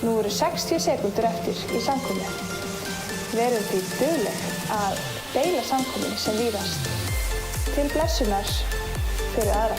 Nú eru 60 sekúndur eftir í samkomu. Verum því dugleg að deila samkomunni sem víðast. Til blessunar fyrir aðra.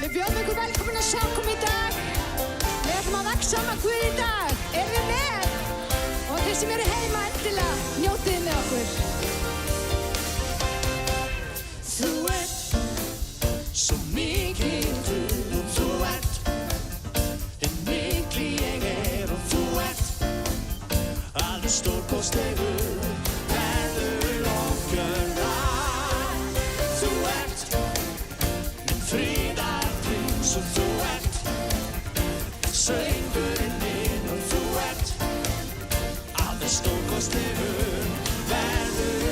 Við bjóðum ykkur velkomin að samkomu í dag. Við ætlum að vaxa með Guð í dag. Erum við með? Og þeir sem eru heima endilega, njótið með okkur. Þú ert svo mikil Guð og þú ert hinn mikli ég er og þú ert alveg stórkostlegur verður okkar nær. Þú ert minn friðarprins og þú ert söngurinn minn og þú ert alveg stórkostlegur verður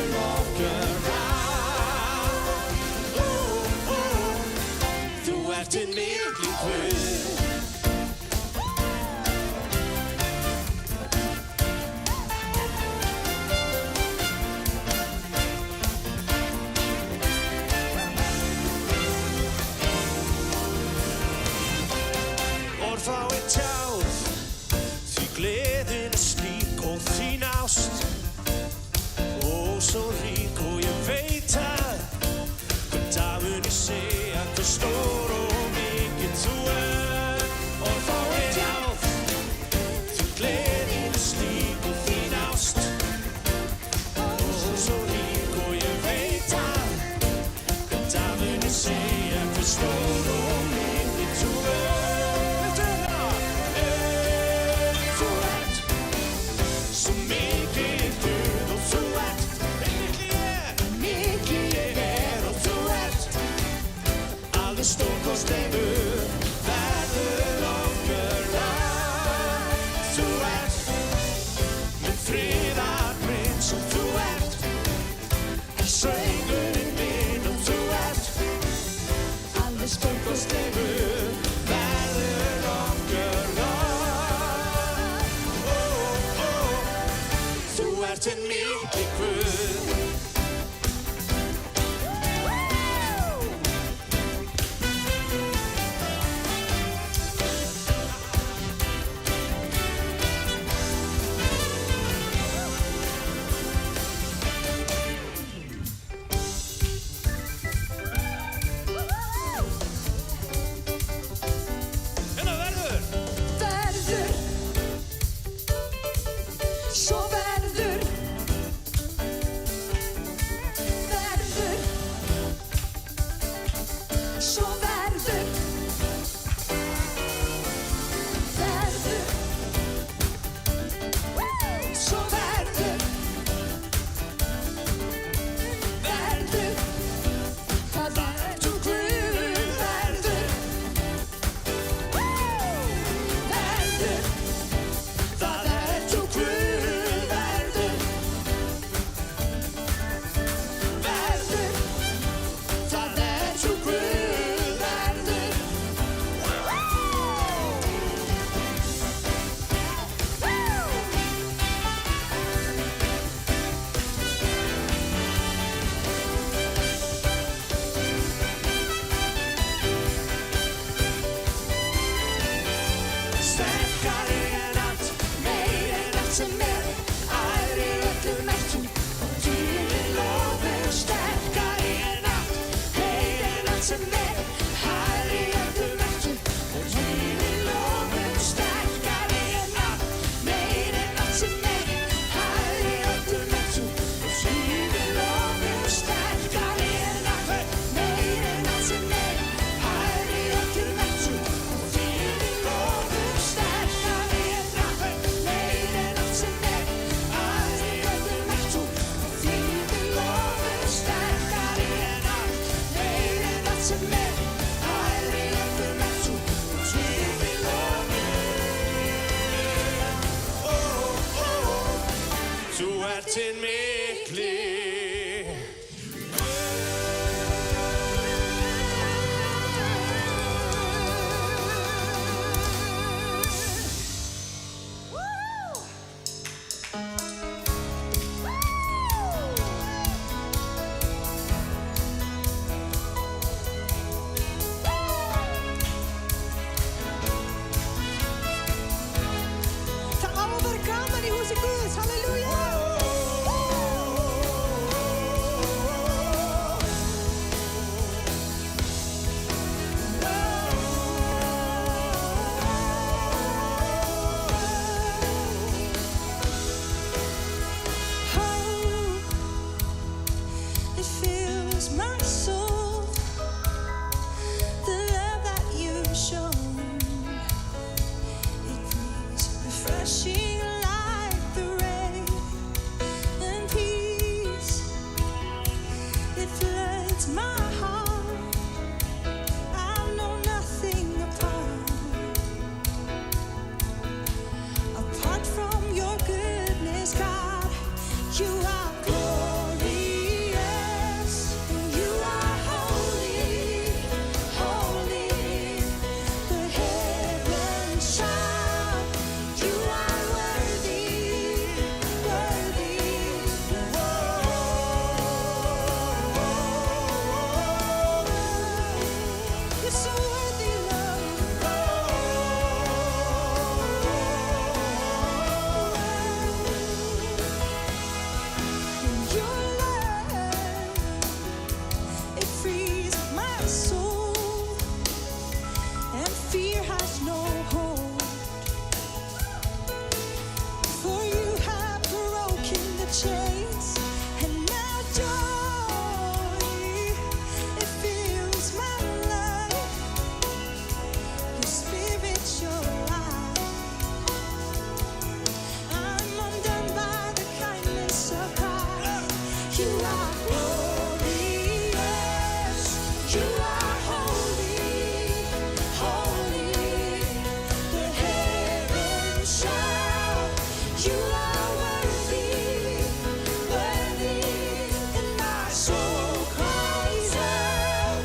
fills my soul. The love that you've shown, it brings refreshing like the rain and peace. It floods my heart. I know nothing apart from your goodness, God. You are glorious. You are holy, holy. The heavens shout. You are worthy, worthy. You're so worthy, Lord. Your love, it frees my soul, and fear has no hold. For you have broken the chains, and now joy, it fills my life. Your spirit, your life. I'm undone by the kindness of God. You are glorious. You are holy, holy. The heavens shout. You are worthy, worthy. And my soul cries out.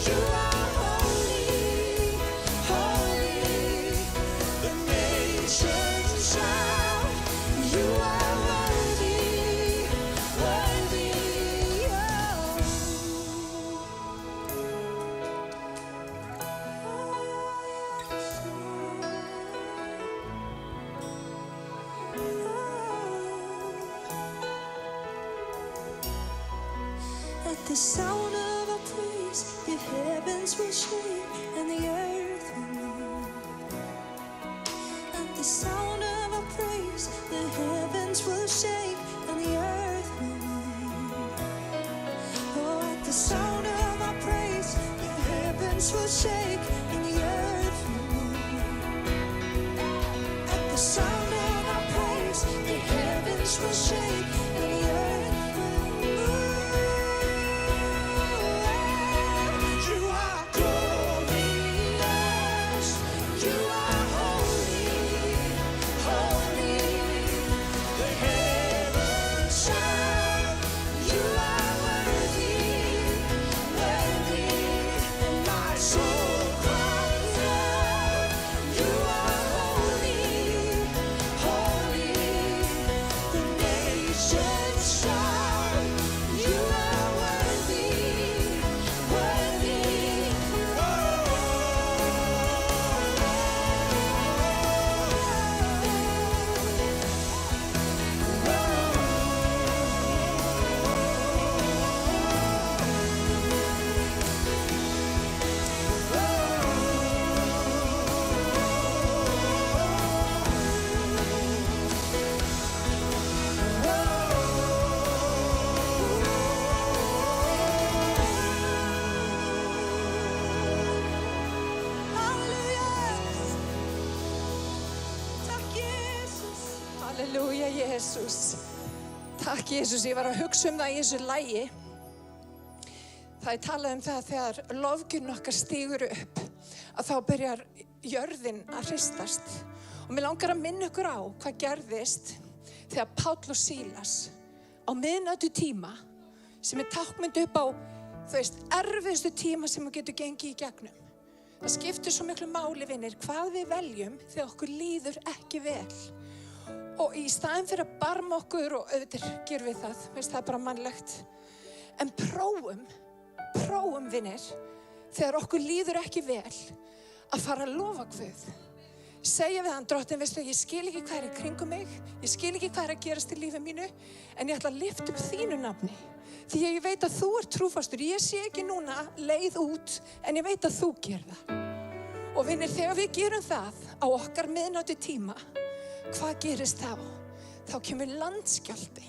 You are holy, holy. The nations shout. You are worthy, worthy. At the sound of our praise, the heavens will shake and the earth will move. At the sound of our praise, the heavens will shake and the earth will move. Oh, at the sound of our praise, the heavens will shake and the earth will move. At the sound of our praise, the heavens will shake and the earth will move. You are glorious. You are holy, holy. The heavens shout. You are worthy, worthy. And my soul cries out. You are holy, holy. The nations shout. You are worthy, worthy. Halleluja, Jesus. Takk, Jesus. Ég var að hugsa það í þessu lagi. Það talað það þegar lofgjörn okkar stígur upp, að þá byrjar jörðin að hristast. Og mér langar að minna ykkur á hvað gerðist þegar Páll og Sílas á miðnættu tíma, sem tákmynd upp á, erfiðustu tíma sem við getum gengið í gegnum. Það skiptir svo miklu máli, vinir, hvað við veljum þegar okkur líður ekki vel. Og í staðinn fyrir að barma okkur, og auðvitað gerum við það, það er bara mannlegt. En prófum, vinir, þegar okkur líður ekki vel, að fara að lofa Guð. Segja við hann, Drottinn, veistu, ég skil ekki hvað í kringum mig, ég skil ekki hvað að gerast í lífi mínu, en ég ætla að lyfta upp þínu nafni. Því ég veit að þú ert trúfastur. Ég sé ekki núna leið út, en ég veit að þú gerir það. Og vinir, þegar við gerum það á okkar miðnættu tíma, hvað gerist þá? Þá kemur landskjálfti.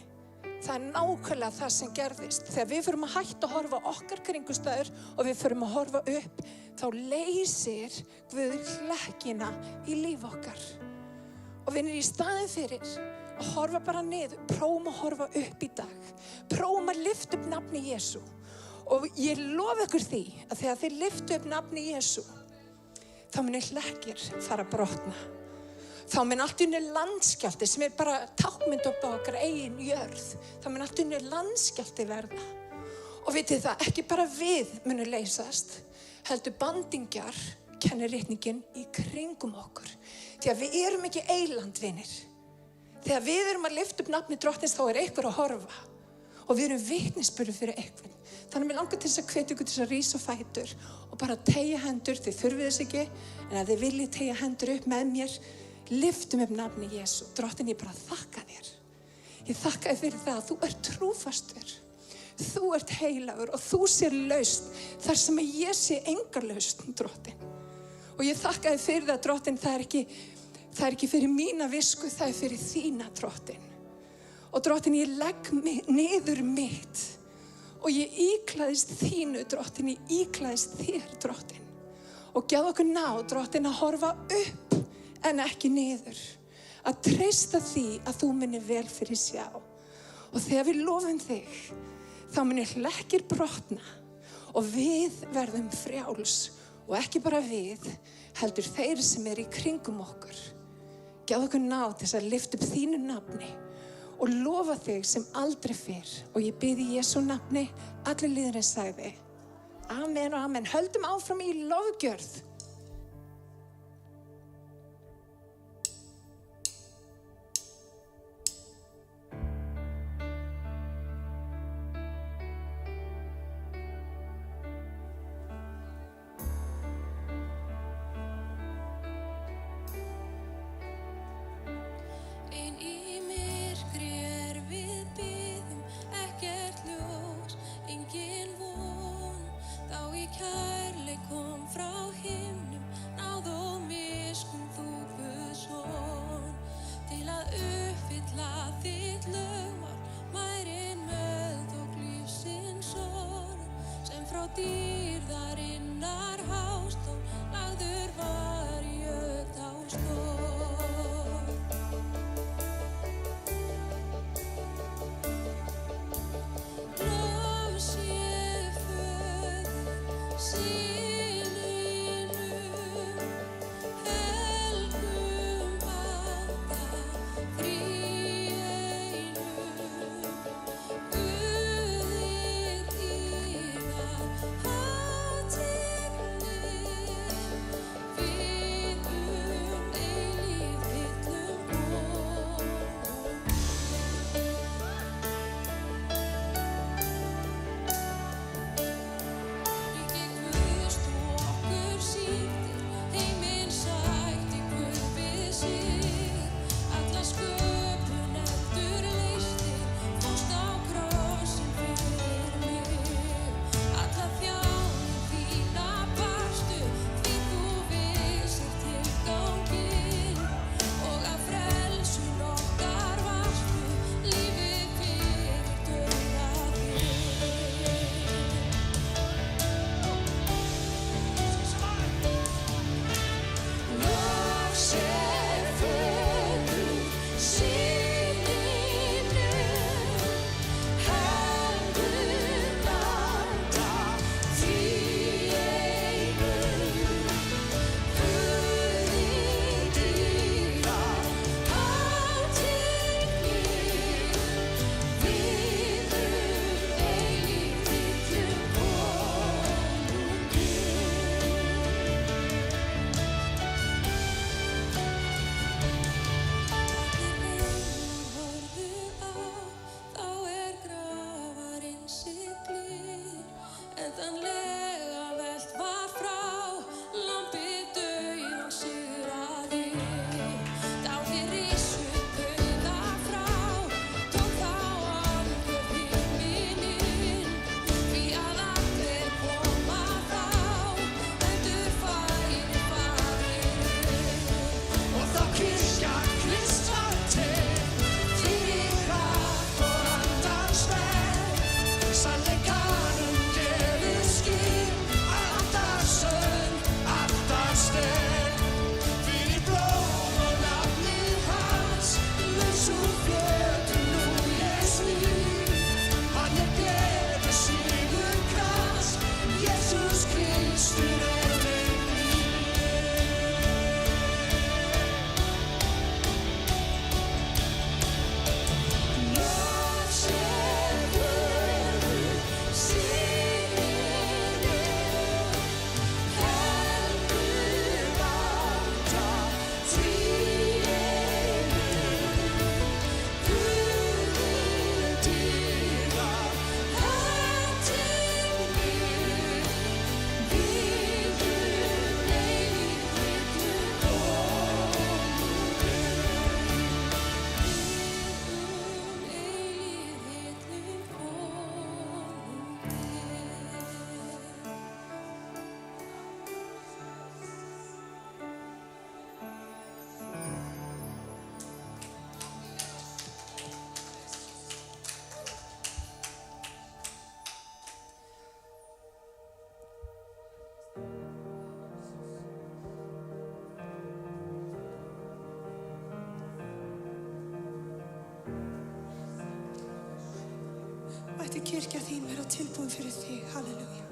Það nákvæmlega það sem gerðist. Þegar við förum að hætta að horfa á okkar kringumstæður og við förum að horfa upp, þá leysir Guð hlekkina í líf okkar. Og vinir, í staðinn fyrir að horfa bara niður, prófum að horfa upp í dag. Prófum að lyfta upp nafni Jesú. Og ég lofa ykkur því að þegar þið lyftu upp nafni Jesú, þá muni hlekkir fara að brotna. Þá mun allt í einu landskjálfti sem bara tákmynd upp á okkar eigin jörð. Þá mun allt í einu landskjálfti verða. Og vitið það, ekki bara við munum leysast, heldur bandingjar kennir ritningin í kringum okkur. Því að við erum ekki eyland, vinir. Þegar við erum að lyfta upp nafni Drottins, þá einhver að horfa. Og við erum vitnisburður fyrir einhvern. Þannig mig langar til þess að hvetja ykkur til þess að rísa á fætur og bara teygja hendur, þið þurfið þess ekki, en að þið viljið teygja hendur upp með mér, lyftum upp nafni Jesú. Drottinn, ég bara þakka þér. Ég þakka þér fyrir það að þú ert trúfastur. Þú ert heilagur og þú sér lausn þar sem ég sé enga lausn, Drottinn. Og ég þakka þér fyrir það, Drottinn, það er ekki fyrir mína visku, það er fyrir þína, Drottinn. Og Drottinn, ég legg niður mitt og ég íklæðist þínu, Drottinn, ég íklæðist þér, Drottinn. Og gefðu okkur Drottinn, að horfa upp en ekki niður. Að treysta því að þú munir vel fyrir sjá. Og þegar við lofum þig, þá munir hlekkir brotna og við verðum frjáls. Og ekki bara við, heldur þeir sem í kringum okkur. Gefðu okkur til þess að lyfta upp þínu nafni og lofa þig sem aldrei fyrr. Og ég bið í Jesú nafni, allir liðurinn sagði. Amen og amen. Höldum áfram í lofgjörð. Oh ætti kirkja þín vera tilbúin fyrir þig. Halleluja.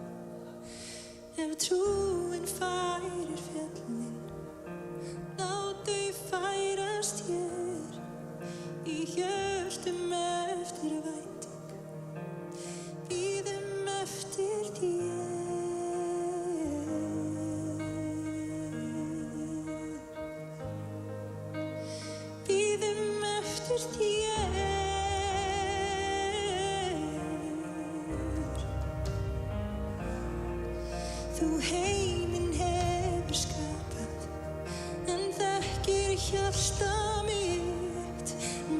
Ef trúin færir fjallin, látu færast hér í hjörtum eftir vænting, bíðum eftir þér. Bíðum eftir þér. Þú heiminn hefur skapað, en þekkir hjarta mitt.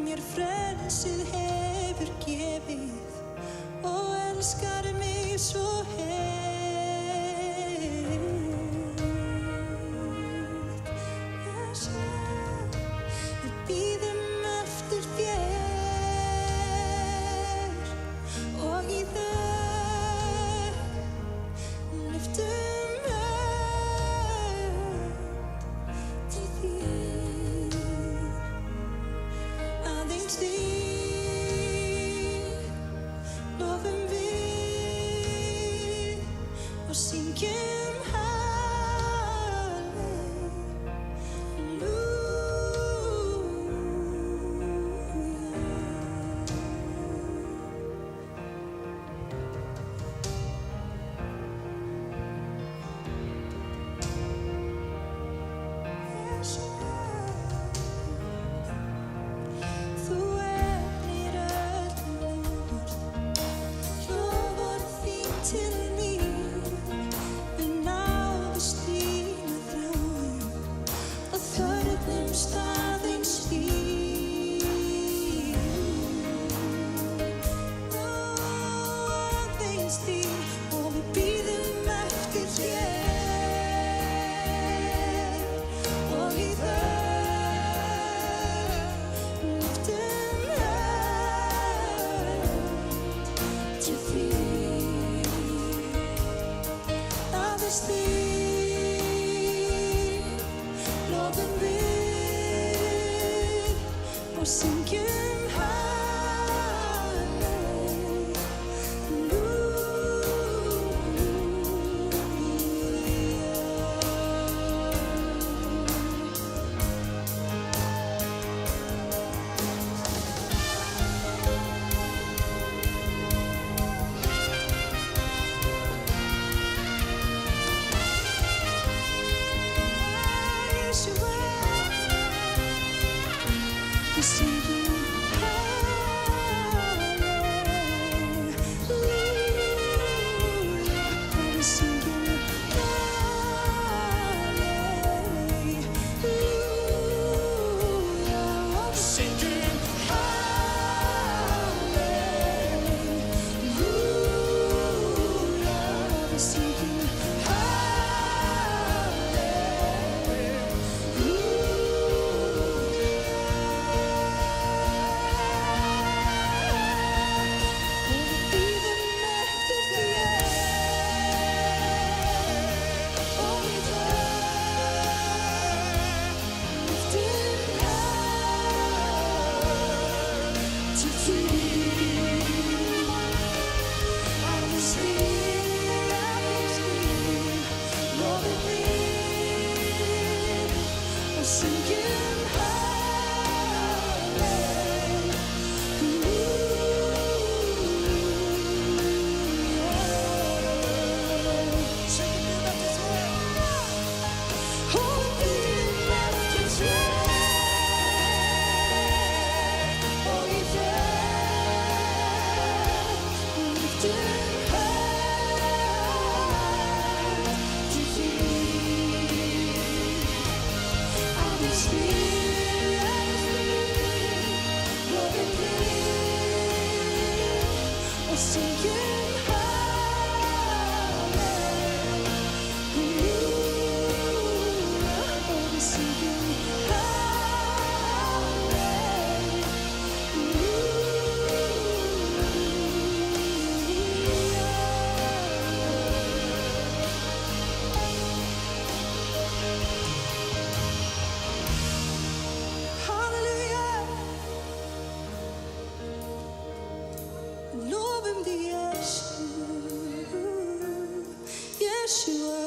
Mér frelsið hefur gefið og elskar mig svo heitt. Yes, við bíðum eftir þér og í þögn lyftum hönd til þín. Aðeins þig lofum við og syngjum Þú efnir öll loforð, loforð þín til mín. Við náðust þína þráin og þörfnumst aðeins þín. Aðeins þín og við bíðum eftir þér og í þögn lyftum hönd til þín. Aðeins þig lofum við og syngjum Við syngjum halleluja, við syngjum halleluja, við syngjum halleluja, við syngjum lofum lofum þig, Yeshua,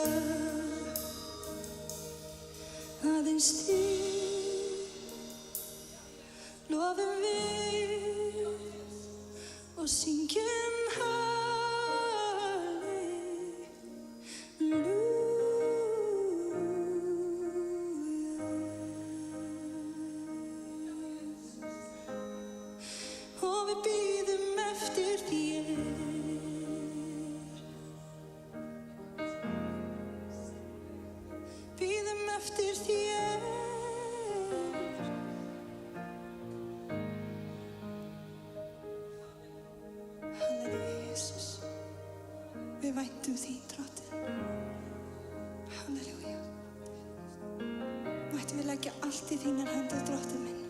aðeins þig lofum við og syngjum Við væntum þín, drottinn. Halleluja. Mættum við leggja allt í þínar hendur, drottinn minn.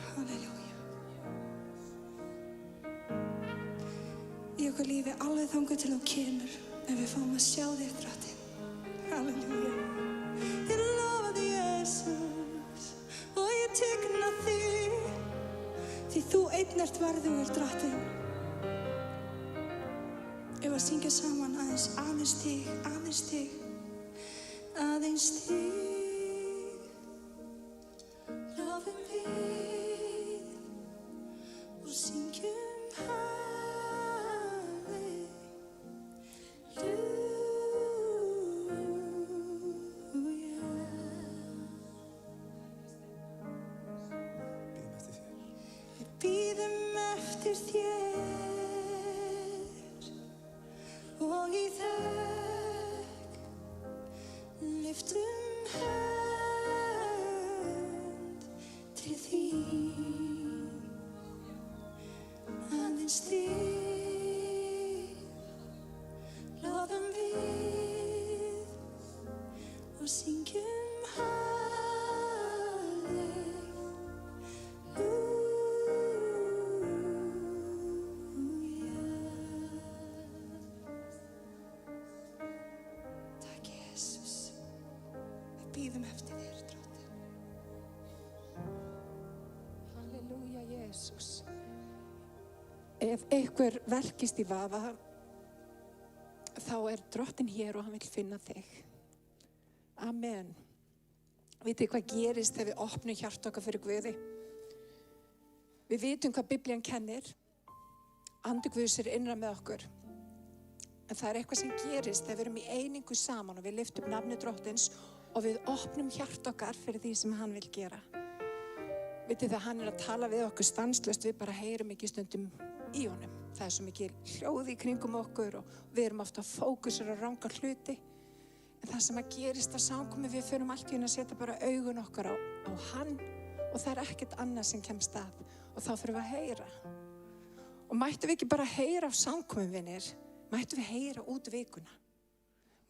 Halleluja. Í okkar lífi alveg þangað til þú kemur, en við fáum að sjá þig, drottinn. Halleluja. Ég lofa þig, Jesus, og ég tekna þig, því þú einn ert verðugur, drottinn. Ef að syngja saman aðeins þig, aðeins þig, aðeins þig, lofum við og syngjum halleluja. Við bíðum eftir þér og í þökk lyftum hönd til þín, aðeins þig lofum við og syngjum bíðum eftir þér, drottinn. Halleluja, Jesús. Ef einhver velkist í vafa, þá drottinn hér og hann vill finna þig. Amen. Vitið hvað gerist þegar við opnum hjarta okkar fyrir Guði? Við vitum hvað Biblían kennir. Andi Guðs innra með okkur. En það eitthvað sem gerist þegar við erum í einingu saman og við lyftum nafni drottins og við opnum hjarta okkar fyrir því sem hann vil gera. Vitið það, hann að tala við okkur stanslaust, við bara heyrum ekki stundum í honum. Það svo mikið hljóð í kringum okkur og við erum ofta fókusur á ranga hluti. En það sem að gerist að samkomi, við förum allt í að setja bara augun okkar á hann og það ekkert annað sem kemst að og þá þurfum við að heyra. Og mættum við ekki bara heyra á samkomi, vinir, mættum við heyra út vikuna.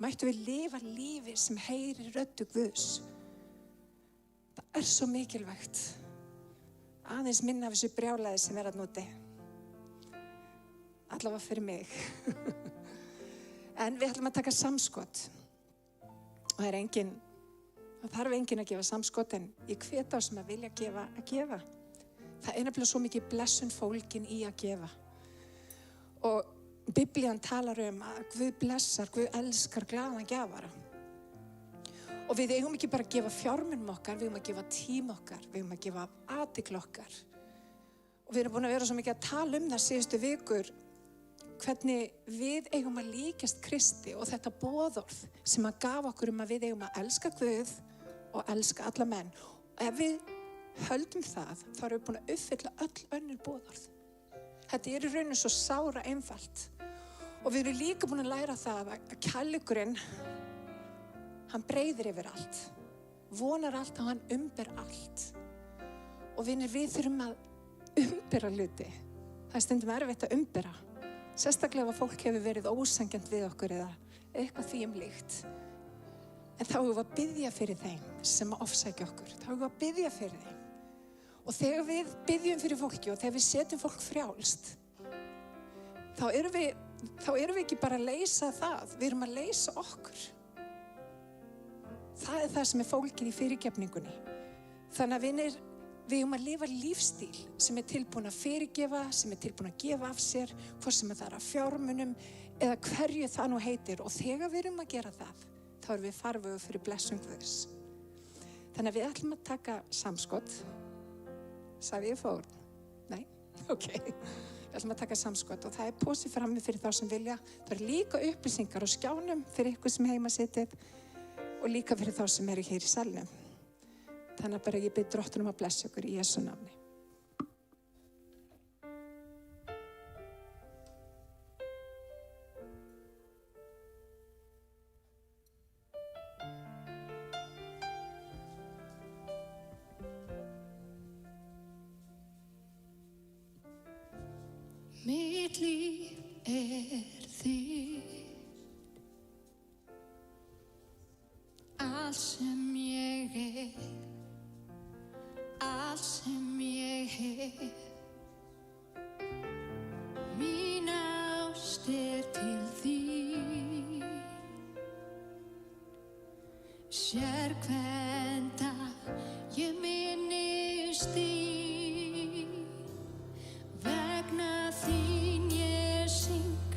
Mættum við lifa lífi sem heyrir röddu Guðs. Það svo mikilvægt. Aðeins minna af þessu brjálæði sem þarna úti. Allavega fyrir mig. En við ætlum að taka samskot. Og það þarf enginn að gefa samskot, en ég hvet á sem að vilja gefa að gefa. Það nefnilega svo mikið blessun fólkin í að gefa. Og Biblían talar að Guð blessar, Guð elskar glaðan gjafara. Og við eigum ekki bara að gefa fjármunum okkar, við eigum að gefa tíma okkar, við eigum að gefa athygli okkar. Og við erum búin að vera svo mikið að tala það síðustu vikur, hvernig við eigum að líkjast Kristi og þetta boðorð sem hann gaf okkur að við eigum að elska Guð og elska alla menn. Og ef við höldum það, þá erum við búin að uppfylla öll önnur boðorð. Þetta í rauninu svo sára einfalt. Og við erum líka búin að læra það að kærleikurinn, hann breiðir yfir allt, vonar allt og hann umber allt. Og vinir, við þurfum að umbera hluti. Það stundum erfitt að umbera. Sérstaklega ef fólk hefur verið ósanngjarnt við okkur eða eitthvað því líkt. En þá erum við að biðja fyrir þeim sem að ofsækja okkur. Þá erum við að biðja fyrir þeim. Og þegar við biðjum fyrir fólki og þegar við setjum fólk frjálst, þá erum við ekki bara að leysa það, við erum að leysa okkur. Það það sem fólkið í fyrirgefningunni. Þannig að vinir, Við eigum að lifa lífstíl sem tilbúin að fyrirgefa, sem tilbúin að gefa af sér, hvort sem það af fjármunum eða hverju það nú heitir. Og þegar við erum að gera það, þá erum við farvegur fyrir blessun Guðs. Þannig að við ætlum að taka samskot. Sagði ég fórn? Nei? Ok. Við ætlum að taka samskot og það pósi frammi fyrir þá sem vilja. Það eru líka upplýsingar á skjánum fyrir ykkur sem heima sitið og líka fyrir þá sem eru hér í salnum. Þannig að bara ég bið Drottin að blessa ykkur í Jesú nafni. Mitt líf þitt, allt sem ég allt sem ég hef, mín ást til þín, hvern dag ég minnist þín, vegna þín ég syng,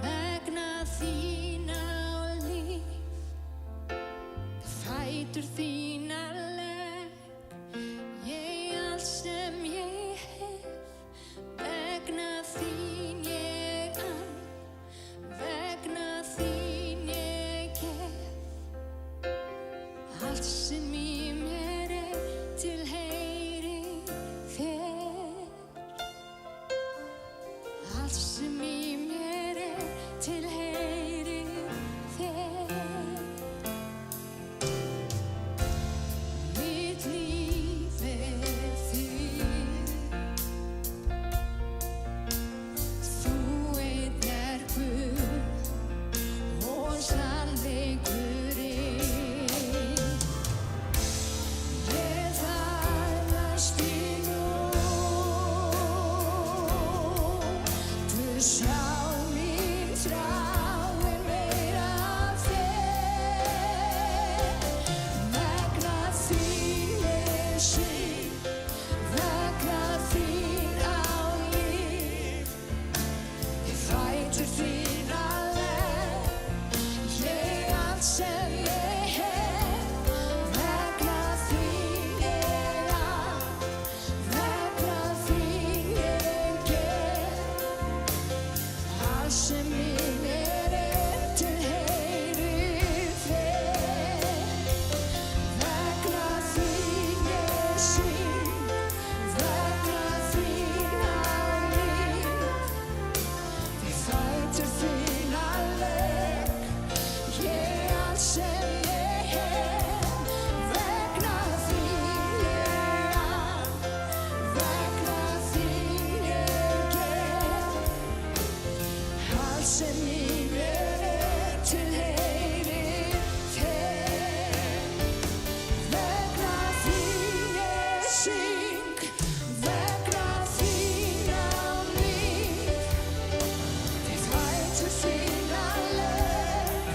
vegna þín á líf, fætur þína legg, ég allt sem ég hef, vegna þín ég ann, vegna þín ég gef, allt sem í mér tilheyrir þér, allt sem í mér tilheyrir þér. Mitt líf þitt, þú einn Guð og sannleikurinn. Ég þarfnast þín Guð, sál mín þráir meira af þér, vegna þín ég syng, vegna þín á líf, ég fætur þína legg, ég allt sem ég hef, vegna þín ég ann, vegna þín ég gef, allt sem í mér tilheyrir þér, vegna þín ég syng, vegna þín á líf, við fætur þína legg, ég allt sem ég hef, vegna þín ég ann, vegna þín ég gef, allt sem í mér tilheyrir þér, vegna þín ég syng, vegna þín á líf, við fætur þína legg,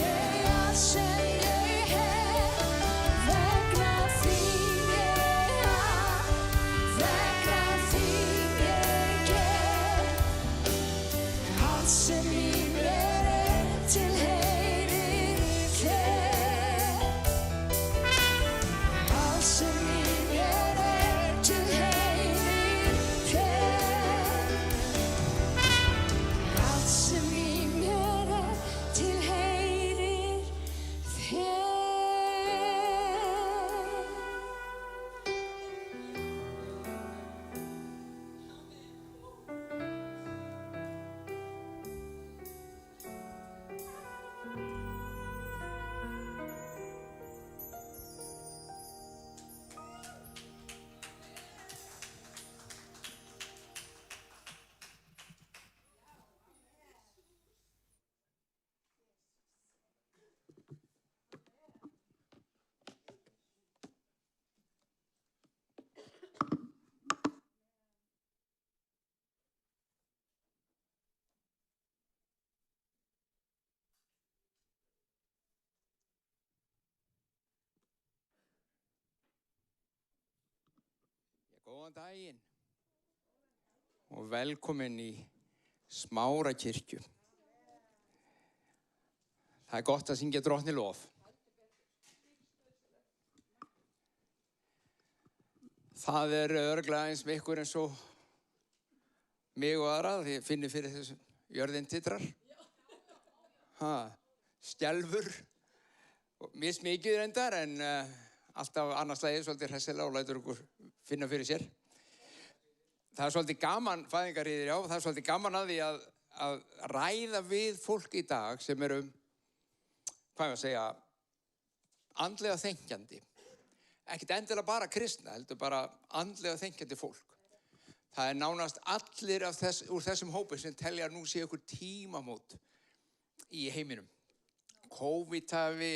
ég allt sem ég hef, vegna þín ég ann, vegna þín ég gef, allt sem í mér tilheyrir þér, allt sem í mér tilheyrir þér, allt sem í mér tilheyrir þér. Góðan daginn og velkomin í Smárakirkju. Það gott að syngja Drottni lof. Það örugglega eins með ykkur eins og mig og aðra, því ég finni fyrir þessu jörðin titrar. Skelfur, mismikið reyndar, en alltaf annars lagið svolítið hressilega og lætur ykkur finna fyrir sér. Það svolítið gaman, fæðingarhríðir, já, það svolítið gaman að því að ræða við fólk í dag sem eru, hvað ég að segja, andlega þenkjandi. Ekkert endilega bara kristna, heldur bara andlega þenkjandi fólk. Það nánast allir úr þessum hópi sem telja nú sé ykkur tímamót í heiminum. COVID hafi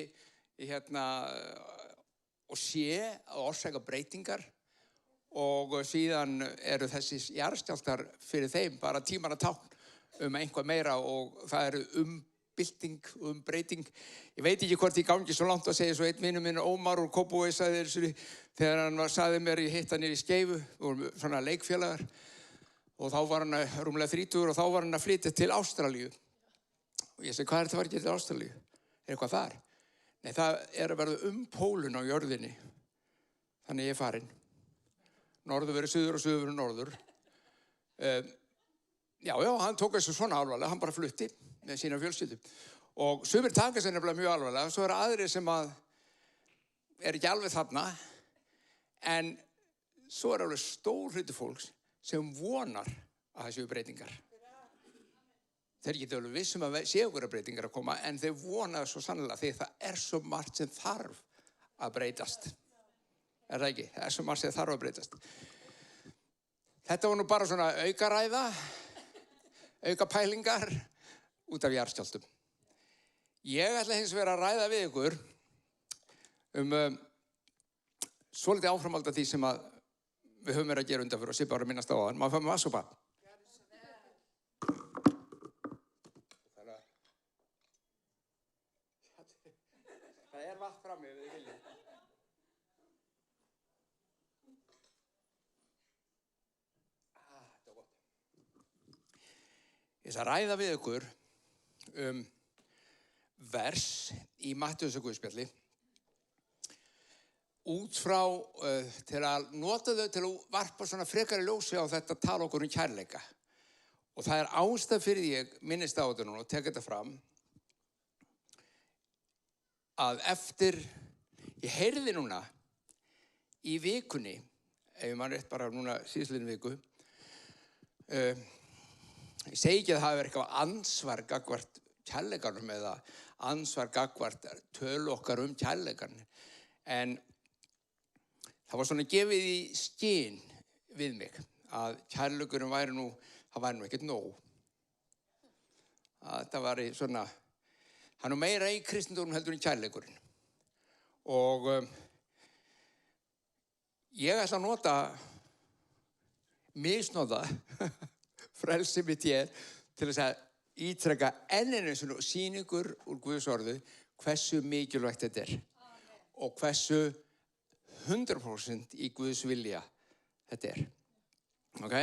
og sé að orsaka breytingar og síðan eru þessi jarðskjálftar fyrir þeim bara tímanna tákn einhvað meira og það eru bylting, breyting. Ég veit ekki hvort ég gangi svo langt að segja svo einn vinur minn, Ómar úr Kópavogi, sagði þessu þegar hann sagði mér ég hitt hann í Skeifu, við vorum svona leikfélagar og þá var hann rúmlega 30 og þá var hann að flytja til Ástralíu. Og ég segi, hvað þetta að gera til Ástralíu? Eitthvað þar? Nei, það að verða pólun á jörðinni. Þannig ég farinn. Norður verið suður og suður verið norður. Já, hann tók þessu svona alvarlega, hann bara flutti með sína fjölskyldu. Og sumir taka þessu nefnilega mjög alvarlega, svo aðrir sem ekki alveg þarna, en svo alveg stór hluti fólks sem vonar að það séu breytingar. Þeir geta alveg vissum að séu ykkur breytingar að koma, en þeir vona svo sannlega því það svo margt sem þarf að breytast. Það ekki? Það svo margt sem þarf að breytast. Þetta var nú bara svona aukaræða, aukapælingar út af jarðskjálftum. Ég ætla hins vegar að ræða við ykkur svolítið áframhald af því sem við höfum verið að gera undanfyrir og Sibba var að minnast á áðan. Má fá með vatnssopa? Það vatn frammi ef þið viljið. Þetta var gott. Ég ætla að ræða við ykkur vers í Mattheusar guðspjalli út frá til að nota þau til að varpa svona frekari ljósi á þetta tala okkur kærleika. Og það ástæð fyrir því ég minnist á þetta núna og tek þetta fram að eftir, ég heyrði núna í vikunni, ef man rétt bara núna síðastliðnu viku, ég segi ekki að það hafi verið eitthvað ansvar gagnvart kærleikanum eða ansvar gagnvart tölu okkar kærleikan, en það var svona gefið í skyn við mig að kærleikurinn væri nú ekkert nóg. Að þetta var svona, hann meira í kristendónum heldur en kærleikurinn. Og ég ætla að misnota frelsi mitt hér til þess að ítreka enn einu svona sýningur úr Guðs orðu hversu mikilvægt þetta og hversu 100% í Guðs vilja þetta Ok?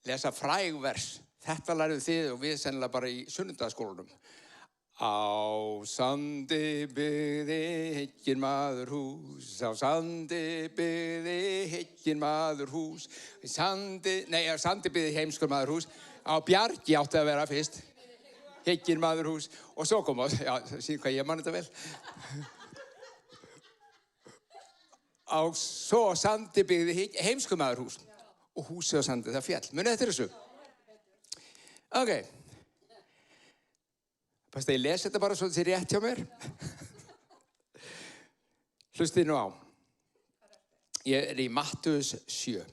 Lesa fræg vers. Þetta lærðu þið og við sennilega bara í sunnudagsskólanum. Á sandi byggði hygginn maður hús, á sandi byggði hygginn maður hús, sandi byggði heimskur maður hús, á Bjargi átti að vera fyrst, hygginn maður hús, og svo kom já, síðan hvað ég man þetta vel. Á svo sandi byggði heimskur maður hús, og húsið á sandi, það fjall. Munið eftir þessu? Ok. Fast að ég lesi þetta bara svo þetta sé rétt hjá mér. Hlustið nú á. Ég í Mattheus 7.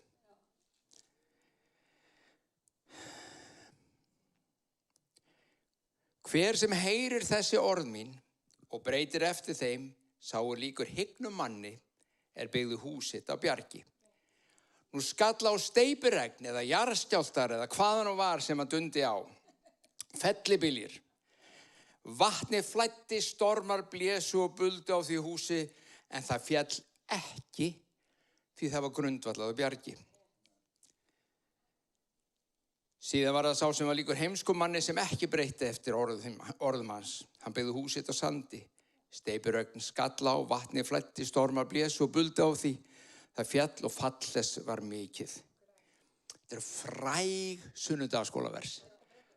Hver sem heyrir þessi orð mín og breytir eftir þeim, sá líkur hyggnum manni byggðu hús sitt á Bjargi. Nú skall á steypiregn eða jarðskjálftar eða hvaðan og var sem hann dundi á. Fellibyljir. Vatni flæddi, stormar blésu og buldu á því húsi, en það féll ekki, því því það var grundvallað á bjargi. Síðan var það sá sem var líkur heimskum manni sem ekki breytti eftir orðum hans. Hann byggði hús sitt á sandi. Steypirögn skall á, vatnið flæddi, stormar blésu og buldi á því. Það fjall og fall þess var mikið. Þetta er fræg sunnudagaskólavers.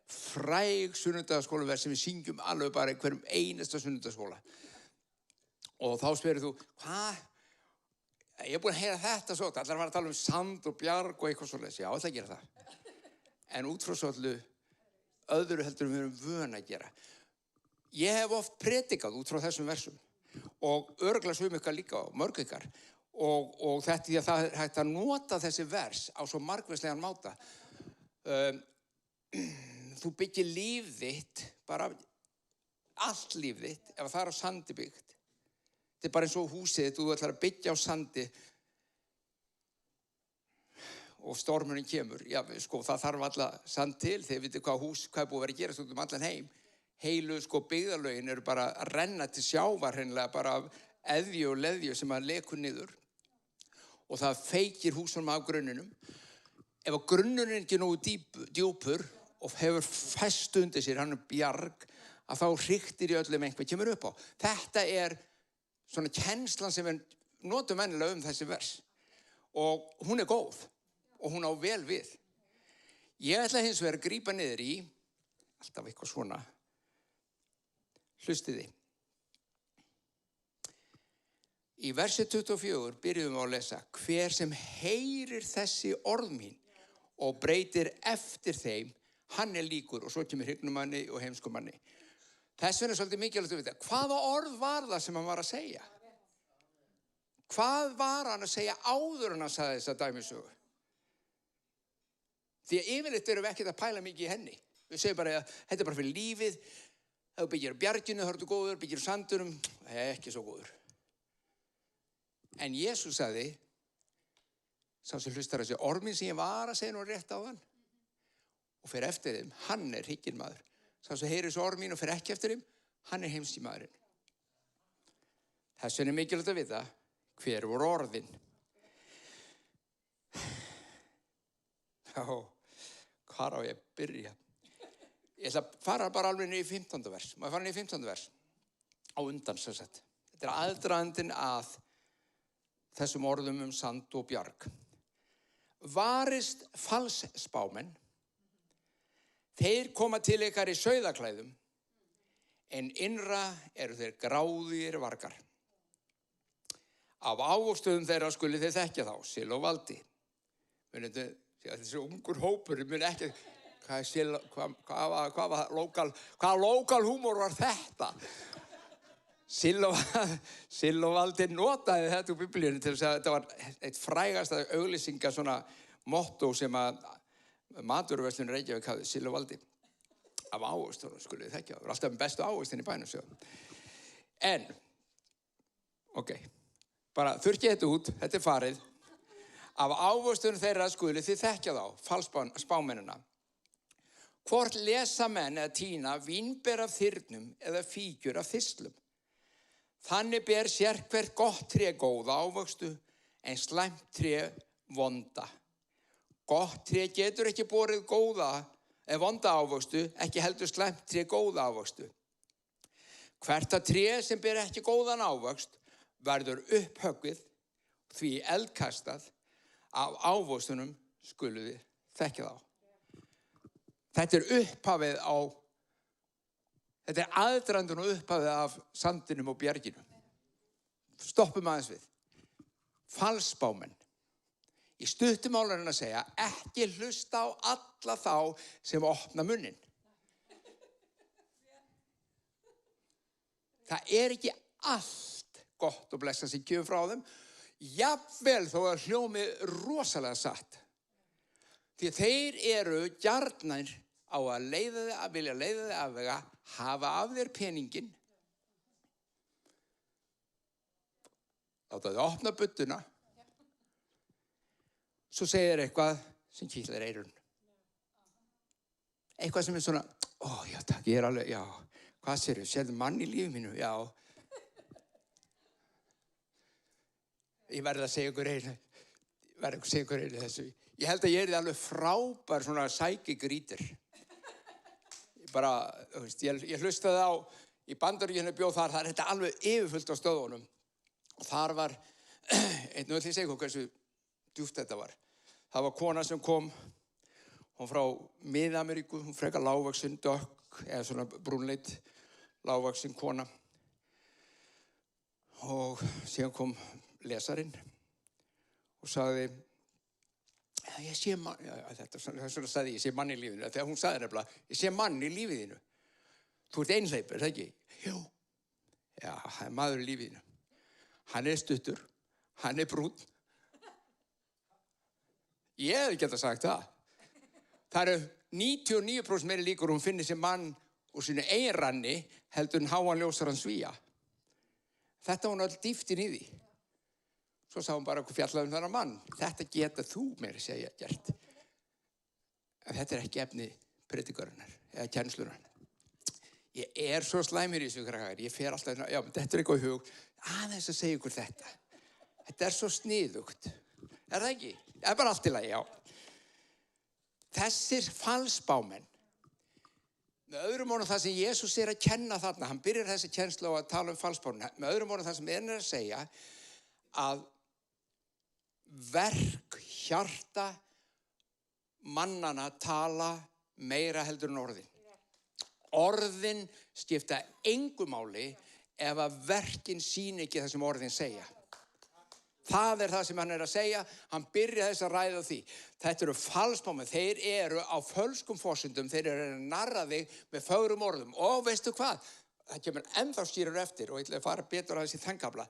Fræg sunnudagaskólavers sem við syngjum alveg bara í hverjum einasta sunnudagaskóla. Og þá spyrir þú, hvað? Ég er búin að heyra þetta svo. Allar var að tala um sand og bjarg og eitthvað svoleiðis. Já, það gera það. En út frá svolítið öðru heldur við erum vön að gera. Ég hef oft predikað út frá þessum versum og örugglega sum ykkar líka og mörg ykkar og þetta því að það er hægt að nota þessi vers á svo margvíslegan máta. Þú byggir líf þitt, bara allt líf þitt, ef það er á sandi byggt. Þetta er bara eins og húsið þitt, þú ætlar að byggja á sandi og stormurinn kemur. Já, sko, það þarf alla sand til, þegar vitið hvað er búið að vera að gerast út allan heim. Heilu, sko, byggðarlögin eru bara að renna til sjávar hreinlega, bara af eðju og leðju sem að lekur niður. Og það feykir húsunum af grunninum. Ef að grunnurinn er ekki nógu djúpur og hefur festu undir sér, hann er bjarg, að þá hriktir í öllum einhver kemur upp á. Þetta er svona kennslan sem við notum venjulega þessi vers. Og hún er góð. Og hún á vel við. Ég ætla hins vegar að grípa niður í, alltaf eitthvað svona, hlustiði. Í versi 24 byrjum við að lesa, hver sem heyrir þessi orð mín og breytir eftir þeim, hann er líkur, og svo kemur hryggnumanni og heimskumanni. Þess vegna er svolítið mikilvægt að vita, hvaða orð var það sem hann var að segja? Hvað var hann að segja áður en hann sagði þessa dæmisögu? Því að yfirleitt erum við ekkert að pæla mikið í henni. Við segjum bara að þetta er bara fyrir lífið. Ef þú byggir á bjarginu, þá ertu góður, byggir á sandunum, það er ekki svo góður. En Jesús sagði, sá sem hlustar þessi ormin sem ég var að segja nú rétt á hann, og fer eftir þeim, hann er hygginn-maður. Sá sem heyrir þessu ormin og fer ekki eftir þeim, hann er heimski-maðurinn. Þess vegna er mikilvægt að vita hver voru orðin. Já. Hvar á ég að byrja? Ég ætla að fara bara alveg niður í 15. vers. Má ég fara niður í 15. vers? Á undan, sem sagt. Þetta er aðdragandinn að þessum orðum sand og bjarg. Varist falsspámenn. Þeir koma til ykkar í sauðaklæðum, en innra eru þeir gráðugir vargar. Af ávöxtuðum þeirra skuli þeir þekkja þá, sill og valdi. Þessi ungur hópur, mun ekki, hvaða lokal húmor var þetta? Sill og valdi notaði þetta úr Biblíunni til þess að þetta var eitt frægasta auglýsinga svona motto sem að matvöruverslun Reykjavík hafði, sill og valdi. Af ávöxtunum skuli þið þekkja þá. Það var alltaf bestu ávöxtin í bænum sjálf. En, bara þurrkið þetta út, þetta er farið. Af ávöxtunum þeirra skuli þið þekkja þá, falsspámennina. Hvort lesa menn eða tína vínber af þyrnum eða fíkjur af þistlum. Þannig ber sérhvert gott tré góða ávöxtu, en slæmt tré vonda. Gott tré getur ekki borið vonda ávöxtu, ekki heldur slæmt tré góða ávöxtu. Hvert að tré sem ber ekki góðan ávöxt verður upphöggvið, því eldkastað. Af ávöxtunum skulu þið þekkja þá. Þetta er upphafið þetta er aðdragandinn og upphafið af sandinum og bjarginu. Stoppum aðeins við. Falsspámenn. Í stuttu máli er hann að segja, ekki hlusta á alla þá sem opna munninn. Það er ekki allt gott og blessað sem kemur frá þeim. Jafnvel þó að hljómi rosalega satt. Því þeir eru gjarnir á að vilja leiða þig af vega, hafa af þér peningin, láta þig opna budduna, svo segir eitthvað sem kitlar eyrun. Eitthvað sem er svona, já takk, ég er alveg, já, hvað sérðu mann í lífi mínu, já. Ég verði að segja ykkur einu, verður að segja hver í þessu. Ég held að ég alveg frábær svona psychic reader. Bara, þú veist, ég hlustaði á, í Bandaríkjunum bjóð þar er þetta alveg yfirfullt á stöðunum. Og þar var, nú ætlum ég að segja hversu djúpt þetta var. Það var kona sem kom, hún frá Mið-Ameríku, hún frekar lágvaxin, dökk, eða svona brúnleit, lágvaxin kona. Og síðan kom lesarinn og sagði, ég sé mann, þetta svona sagði ég sé mann í lífinu, þegar hún sagði nefnilega, ég sé mann í lífinu. Þú ert einhleypur, er það ekki? Jú. Já, það er maður í lífinu. Hann er stuttur, hann er brúnn. Ég hefði getað sagt það. Það eru 99% meiri líkur hún finnir sér mann úr sínu eigin ranni heldur en háan ljósaran Svía. Þetta var náttúrulega dýftin í því. Svo sá hún bara hvað fjallaði þennan mann. Þetta geta þú meira segja gert. En þetta er ekki efni predikarinnar eða kennslunar. Ég svo slæmur í þessu krakkar. Ég fer alltaf, já, þetta er eitthvað í hug. Aðeins að segja ykkur þetta. Þetta er svo sniðugt. Er það ekki? Það er bara allt í lagi, já. Þessir falsbámenn, með öðrum orðum það sem Jesús að kenna þarna, hann byrjar þessi kennslu á að tala falsbámenn, með öðrum orðum það sem að segja að verk, hjarta mannana tala meira heldur en orðin. Orðin skipta engu máli ef að verkin sýni ekki það sem orðin segja. Það er það sem hann að segja, hann byrja þess að ræða því. Þetta eru falsbámenn, þeir eru á fölskum forsendum, þeir eru að narra þig með fögrum orðum. Og veistu hvað? Það kemur ennþá skýrur eftir og ég ætla að fara betur að þessi þengkafla.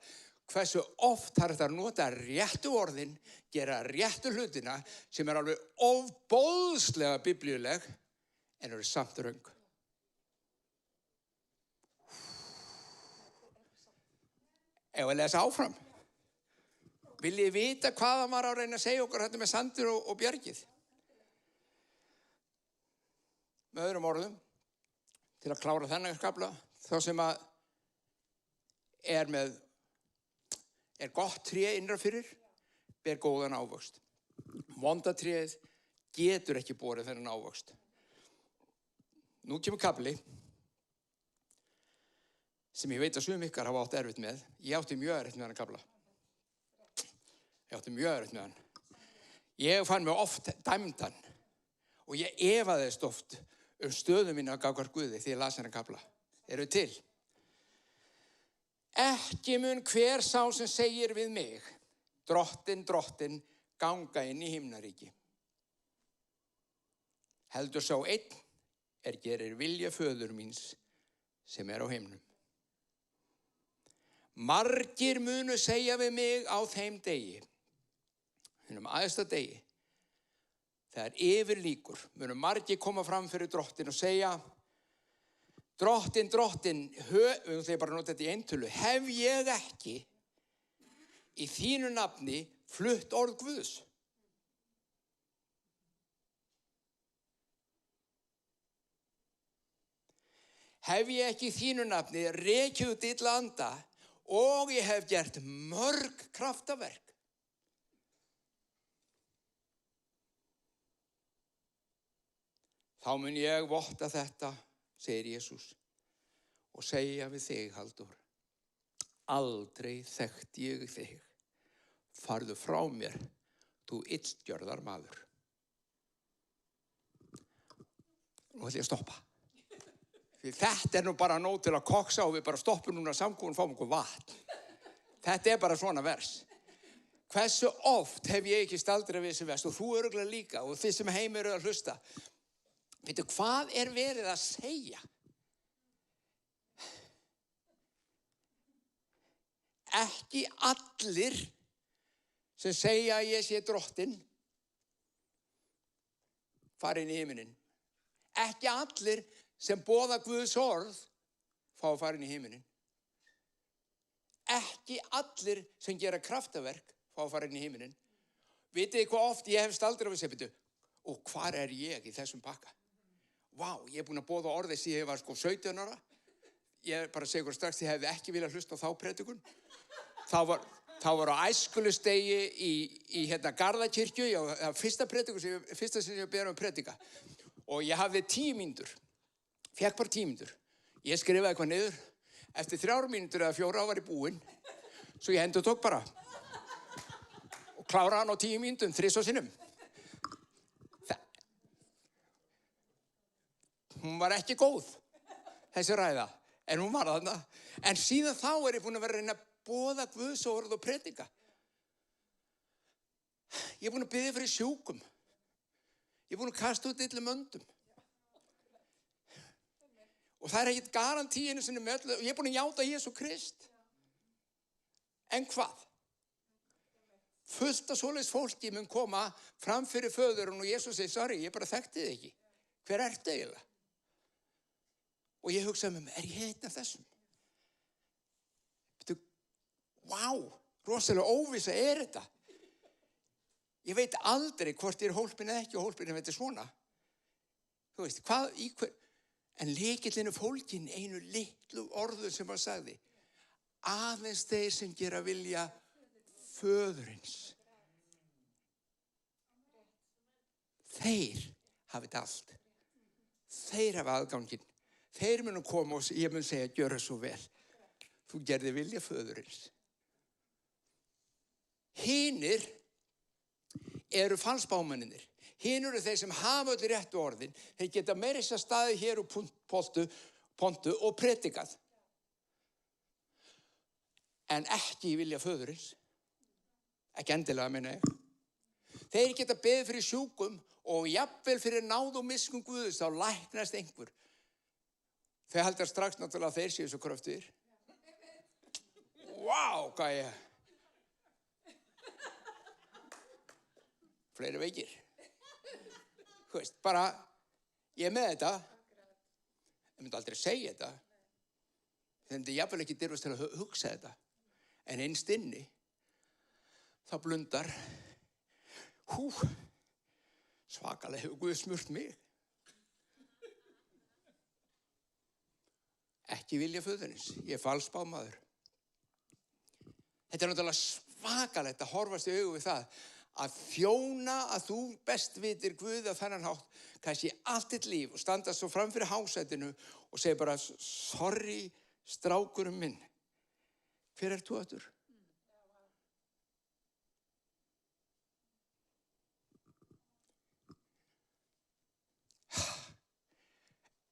Hversu oft þarf þetta að nota réttu orðin, gera réttu hlutina sem er alveg ofboðslega biblíuleg en eru samt röng. Ef að lesa áfram. Viljið vita hvað hann var að reyna að segja okkur þetta með Sandur og Björgið? Með öðrum orðum, til að klára þennan kafla, þá sem að er gott tré innra fyrir, ber góðan ávöxt. Vonda tréð getur ekki borið þennan ávöxt. Nú kemur kafli sem ég veit að sum ykkar hafa átt erfitt með. Ég átti mjög erfitt með þennan kafla. Ég fann mig oft dæmdan og ég efaðist oft stöðu mína gagnvart Guði því ég las þennan kafla. Eru til? Ekki mun hver sá sem segir við mig, drottin, drottin, ganga inn í himnaríki. Heldur sá einn gerir vilja föður míns sem er á himnum. Margir munu segja við mig á þeim degi, hinum æðsta degi, þegar yfir líkur, munu margir koma fram fyrir drottin og segja, drottin, drottin, við ætlum bara að nota þetta í eintölu, hef ég ekki í þínu nafni flutt orð Guðs? Hef ég ekki í þínu nafni rekið út illa anda og ég hef gert mörg kraftaverk? Þá mun ég votta þetta, segir Jesús, og segja við þig, Halldór, aldrei þekkti ég þig. Farðu frá mér, þú illgjörðar maður. Nú ætlum ég að stoppa. Því þetta nú bara nóg til að koksa og við bara stoppum núna samkomin og fáum okkur vatn. Þetta bara svona vers. Hversu oft hef ég ekki staldrað við þessi vers og þú örugglega líka og þið sem heim eru að hlusta. Veitu, hvað verið að segja? Ekki allir sem segja að ég sé drottinn fara inn í himinin. Ekki allir sem boða Guðs orð fá að fara inn í himinin. Ekki allir sem gera kraftaverk fá að fara inn í himinin. Vitið þið hvað oft ég hef staldrað við þessi, og hvar er ég í þessum pakka? Vá, ég búin að boða orðið síðan ég var 17 ára. Ég bara segi ykkur strax, ég hefði ekki viljað hlusta á þá predikun. Þá þá var á æskulustegi í hérna Garðakirkju, fyrsta sem ég ber predika. Og ég hafði 10 mínútur, fékk bara 10 mínútur. Ég skrifaði eitthvað niður, eftir 3 mínútur eða 4 var ég búinn, svo ég endurtók bara. Og kláraði hann á 10 mínútum, 3 sinnum. Hún var ekki góð, þessi ræða, en hún var þarna. En síðan þá ég búinn að vera að reyna að boða Guðs orð og predika. Ég búinn að biðja fyrir sjúkum. Ég búinn að kasta út illum öndum. Og það ekkert garantíinu sinni með öllu. Ég búinn að játa Jesú Krist. En hvað? Fullt af svoleiðis fólki mun koma fram fyrir föðurinn og Jesús segir, sorry, ég bara þekkti þig ekki. Hver ertu eiginlega? Og ég hugsaði með mig, ég einn af þessum? Vá, rosalega óvissa þetta. Ég veit aldrei hvort ég hólpinn eða ekki og hólpinn ef þetta svona. Þú veist, en lykillinn fólkin einu litlu orðu sem hann sagði. Aðeins þeir sem gera vilja föðurins. Þeir hafi þetta allt. Þeir hafa aðganginn. Þeir munum koma og ég mun segja, gjör það svo vel. Þú gerði vilja föðurins. Hinir eru falsbámennir. Hinir eru þeir sem hafa öll réttu orðin. Þeir geta meira þess að staði hér og pontu og predikað. En ekki vilja föðurins. Ekki endilega, meina ég. Þeir geta beðið fyrir sjúkum og jafnvel fyrir náð og miskunn Guðs, þá læknast einhver. Þeir halda strax náttúrulega að þeir séu svo kröftuðir. Vá, hvað ég... Fleiri veikir. Þú veist, bara, ég með þetta. Ég myndi aldrei segja þetta. Þeim jafnvel ekki dirfast til að hugsa þetta. En innst inni, þá blundar, svakalega hefur Guð smurt mig. Ekki vilja föðurins, ég falsbámaður. Þetta náttúrulega svakalegt að horfast í augu við það að þjóna að þú best vitir Guð á þennan hátt, kannski allt þitt líf og standa svo fram fyrir hásætinu og segja bara, sorry, strákurum minn, hver þú aftur?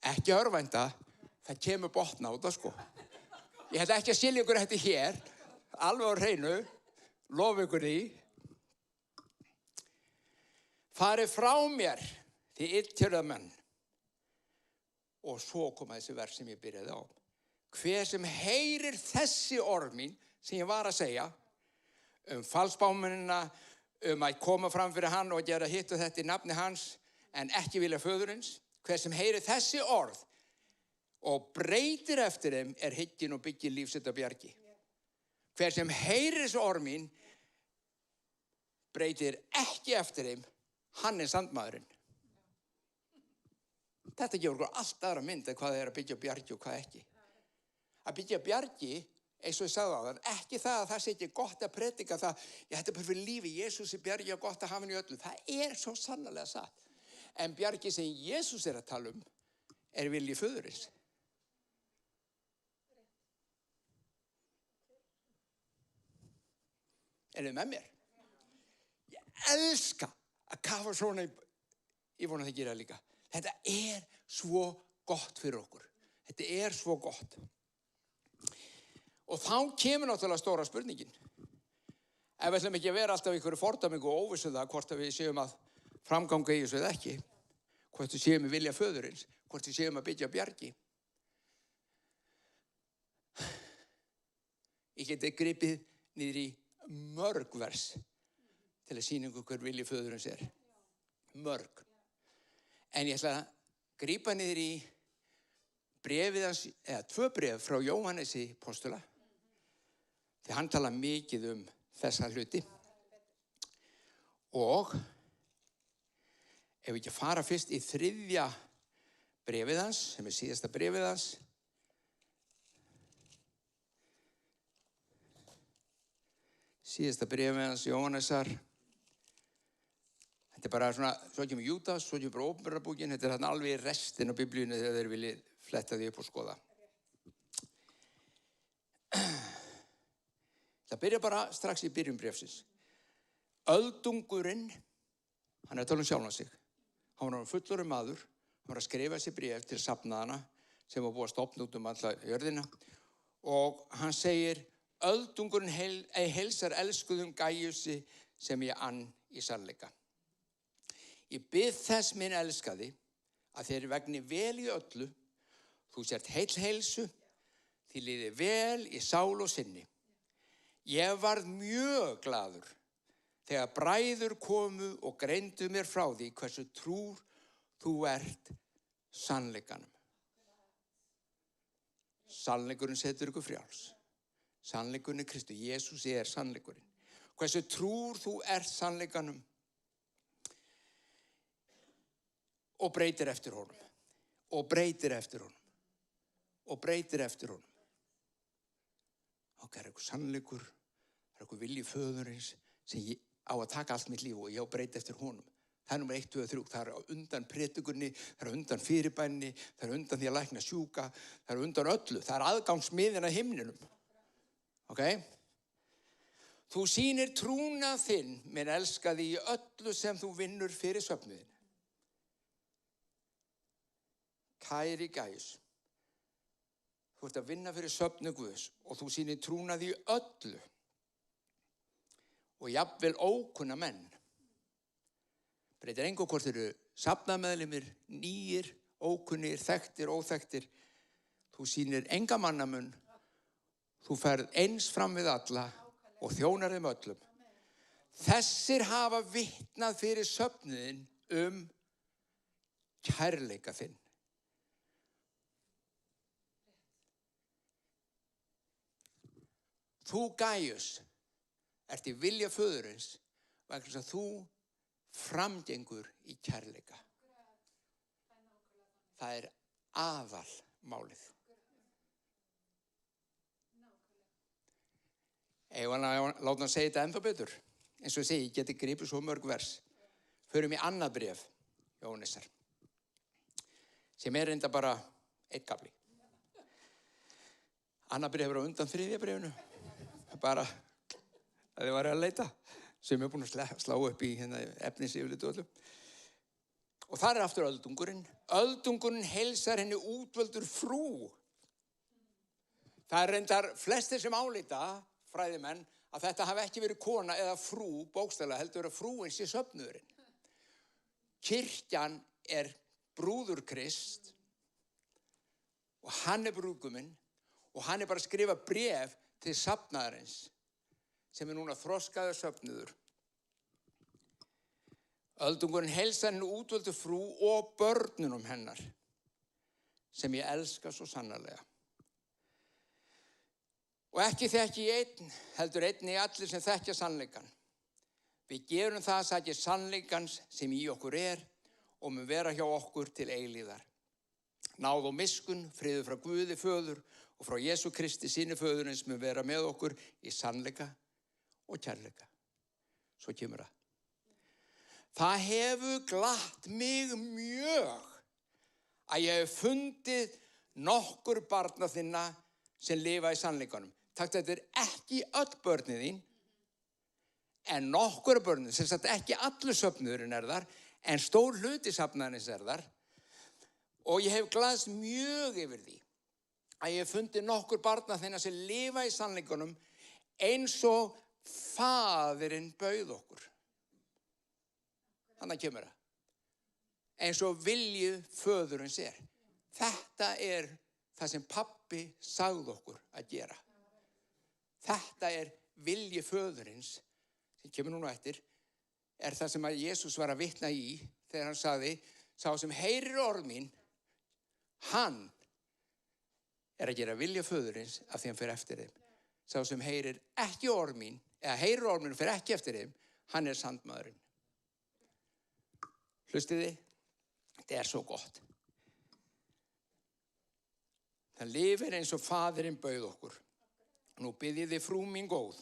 Ekki örvænta, það kemur botna út sko. Ég ætla ekki að skilja ykkur þetta hér, alveg á hreinu, lofa ykkur því. Farið frá mér, þið illgjörðamenn. Og svo koma þessi vers sem ég byrjaði á. Hver sem heyrir þessi orð mín, sem ég var að segja, falsbámennina, að koma fram fyrir hann og gera hitt og þetta í nafni hans, en ekki vilja föðurins, hver sem heyrir þessi orð og breytir eftir þeim hygginn og byggir líf sitt á bjargi. Hver sem heyrir þessi orð mín, breytir ekki eftir þeim, hann sandmaðurinn. Þetta gefur okkur allt aðra mynd hvað það að byggja bjargi og hvað ekki. Að byggja bjargi, eins og ég sagði á það, ekki það að það sé ekki gott að predika það, þetta bara fyrir lífi, Jesús bjargi og gott að hafa hann í öllu. Það svo sannarlega satt. En bjargi sem Jesús að tala vilji föðurins. Þið með mér? Ég elska að kafa svona ég vona að þið gera líka. Þetta svo gott fyrir okkur. Þetta svo gott. Og þá kemur náttúrulega stóra spurningin. Ef við ætlum ekki að vera alltaf ykkur fordæmingu og óvissu það, hvort að við séum að framganga í þessu eða ekki, hvort við séum að vilja föðurins, hvort við séum að byggja bjargi. Ég geti gripið niður í mörg vers til að sýna ykkur hver vilji föðurins Mörg. En ég ætla að grípa niður í bréfið hans, eða 2 bréf frá Jóhannesi postula, því hann tala mikið þessa hluti. Og ef við ekki fara fyrst í 3. bréfið hans, sem síðasta bréfið hans, Síðasta bréfið hans Jóhannesar. Þetta bara svona, svo kemur Júdas, svo kemur Ópenbarabókin, þetta þarna alveg restin af biblíunni þegar þeir vilja fletta því upp og skoða. Það byrja bara strax í byrjun bréfsins. Öldungurinn, hann að tala sjálfan sig. Hann var fullorðinn maður, hann var að skrifa sér bréf til safnaðana sem var búið að stofna út alla jörðina. Og hann segir, öldungurinn heilsar elskuðum Gaiusi sem ég ann í sannleika. Ég bið þess minn elskaði að þér vegni vel í öllu, þú sért heilsu, þið líði vel í sál og sinni. Ég varð mjög glaður þegar bræður komu og greindu mér frá því hversu trúr þú ert sannleikanum. Sannleikurinn setur ykkur frjáls. Sannleikurinn er Kristur. Jesús er sannleikurinn. Hversu trúr þú ert sannleikanum og breytir eftir honum. Og breytir eftir honum. Og breytir eftir honum. Það er eitthvað sannleikur, það er eitthvað vilji föðurins sem ég á að taka allt mitt líf og ég á að breyta eftir honum. Það er númer 1, 2 og 3. Það er undan predikuninni, það er undan fyrirbænni, það er undan því að lækna sjúka, það er undan öllu. Það er aðgangsmiðin að himninum. Ok? Þú sýnir trúnað þinn, minn elskaði, í öllu sem þú vinnur fyrir söfnuðin. Kæri Gaius, þú ert að vinna fyrir söfnu Guðs og þú sýnir trúnað í öllu og jafnvel ókunna menn. Breytir engu hvort þeir eru safnaðarmeðlimir, nýir, ókunnir, þekktir, óþekktir. Þú sýnir enga mannamun, þú ferð eins fram við alla og þjónar þeim öllum. Þessir hafa vitnað fyrir söfnuðin kærleika þinn. Þú, Gaius, ert í vilja föðurins vegna þess að þú framgengur í kærleika. Það er aðalmálið. Ég var að láta hann segja þetta ennþá betur. Eins og ég segi, ég geti gripið svo mörg vers. Förum í annað bréf, Jóhannesar, sem er reynda bara 1 kafli. Annað bréf er á undan 3. bréfinu. Bara að þið var að leita, sem er búin að slá upp í efnis yfirleitu öllu. Og þar er aftur öldungurinn. Öldungurinn heilsar henni útvöldur frú. Það er reyndar flestir sem álíta, fræðimenn, að þetta hafi ekki verið kona eða frú, bókstaflega heldur að frúin sé söfnuðurinn. Kirkjan er brúður Krist og hann er brúðguminn og hann er bara að skrifa bréf til safnaðarins sem er núna þroskaður söfnuður. Öldungurinn heilsar henni útvöldu frú og börnunum hennar sem ég elska svo sannarlega. Og ekki þekki ég einn, heldur einnig allir sem þekkja sannleikan. Við gerum það að sækja sannleikans sem í okkur er og mun vera hjá okkur til eilíðar. Náð og miskun, friður frá Guði föður og frá Jesú Kristi sínu föðurins mun vera með okkur í sannleika og kærleika. Svo kemur það. Það hefur glatt mig mjög að ég hef fundið nokkur barna þinna sem lifa í sannleikanum. Takk, þetta er ekki öll börnin þín, en nokkur börnin, sem sagt ekki allur söfnuðurinn er þar, en stór hluti safnaðarins er þar. Og ég hef glaðst mjög yfir því að ég hef fundið nokkur barna þinna sem lifa í sannleikanum eins og faðirinn bauð okkur. Þannig kemur það. Eins og vilji föðurins er. Þetta er það sem pabbi sagði okkur að gera. Þetta er vilji föðurins, sem kemur núna eftir, er það sem að Jesús var að vitna í þegar hann sagði, sá sem heyrir orð mín, hann er að gera vilja föðurins af því hann fer eftir þeim. Sá sem heyrir ekki orð mín, eða heyrir orð mín og fer ekki eftir þeim, hann er sandmaðurinn. Hlustiði, þetta er svo gott. Það lifir eins og faðirinn bauð okkur. Nú bið ég þið frú mín góð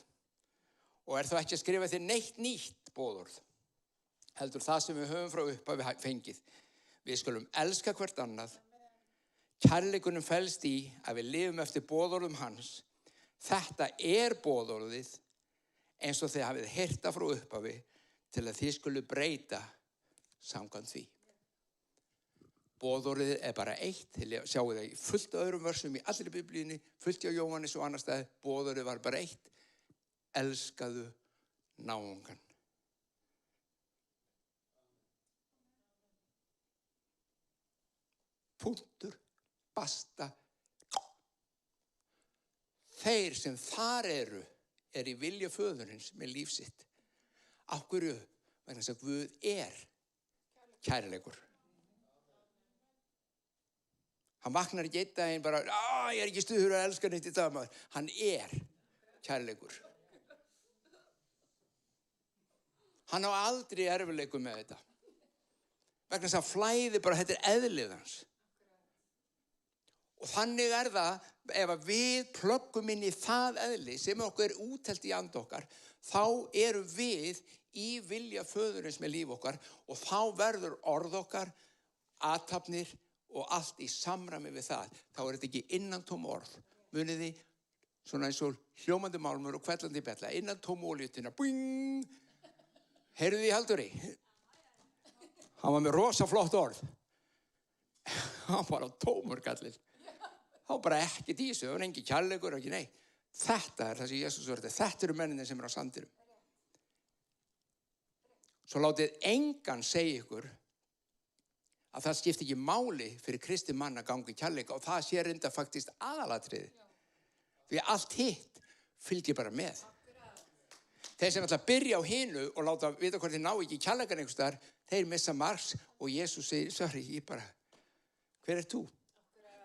og þá ekki að skrifa þér neitt nýtt boðorð, heldur það sem við höfum frá upphafi fengið. Við skulum elska hvert annað. Kærleikurinn felst í að við lifum eftir boðorðum hans. Þetta boðorðið eins og þið hafið heyrt það frá upphafi til að þið skulu breyta samkvæmt því. Boðorðið bara eitt, þið sjáu það í fullt öðrum versum í allri biblíunni, fullt hjá Jóhannes og annar staði, boðorðið var bara eitt, elskaðu náungan. Punktur, basta. Þeir sem þar eru í vilja föðurins með líf sitt. Af hverju? Vegna þess að Guð kærleikur. Hann vaknar ekki einn daginn bara, ég ekki stuður að elska neitt í dag maður. Hann kærleikur. Hann á aldrei erfiðleikum með þetta. Vegna þess að flæði bara, þetta eðlið hans. Og þannig það, ef við plöggum inn í það eðli sem okkur úttelt í anda okkar, þá erum við í vilja föðurins með líf okkar og þá verður orð okkar, athafnir og allt í samræmi við það. Þá þetta ekki innantóm orð. Muniði, svona eins og hljómandi málmur og hvellandi bella, innantóm olíutina, bing! Heyrðu því Halldóri? Hann var með rosa flott orð. Hann var á tómur kallinn. Þá bara ekkert í þessu, það var engin kærleikur og ekki neitt. Þetta það sem Jesús verði. Þetta eru menninir sem á sandirum. Svo látið engan segja ykkur að það skipti ekki máli fyrir kristinn mann að ganga í kærleika og það sé reynda faktist aðalatriði. Því allt hitt fylgir bara með. Þeir sem ætla að byrja á hinu og láta vita hvort þeir ná ekki í kærleikan einhvers staðar, þeir missa marks og Jesús segir, sorry, hver þú?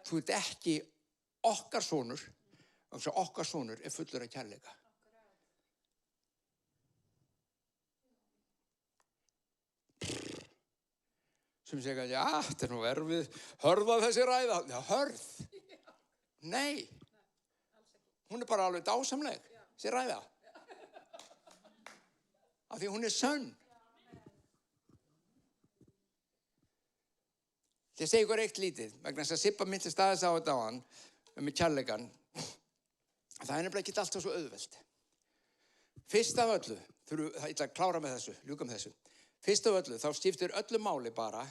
Þú ert ekki okkar sonur, og okkar sonur fullur af kærleika. Sem segja, þetta nú erfið, hörð að þessi ræða. Já, hörð. Nei. Hún bara alveg dásamleg, þessi ræða. Af því hún sönn. Ég segi ykkur eitt lítið, vegna þess að Sibba myndist aðeins á þetta á hann, með kærleikan. Það nefnilega ekki alltaf svo auðvelt. Fyrst af öllu, ég ætla að klára með þessu, ljúka með þessu. Fyrst af öllu, þá skiptir öllu máli bara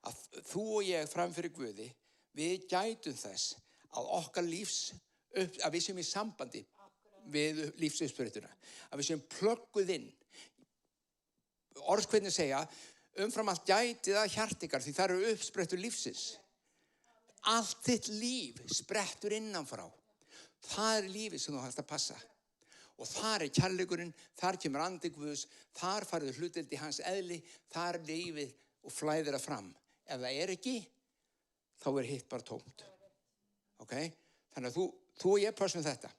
að þú og ég framfyrir Guði, við gætum þess að okkar að við séum í sambandi við lífsuppspretuna. Að við séum plögguð inn. Orðskveðnir segja, umfram allt gæti það hjart ykkar því það eru uppsprettur lífsins. Allt þitt líf sprettur innanfrá. Það lífið sem þú hægt að passa. Og þar kærleikurinn, þar kemur andi Guðs, þar farið hlutdeild í hans eðli, þar lífið og flæðir það fram. Ef það ekki, þá hitt bara tómt. Okay? Þannig að þú og ég passum þetta.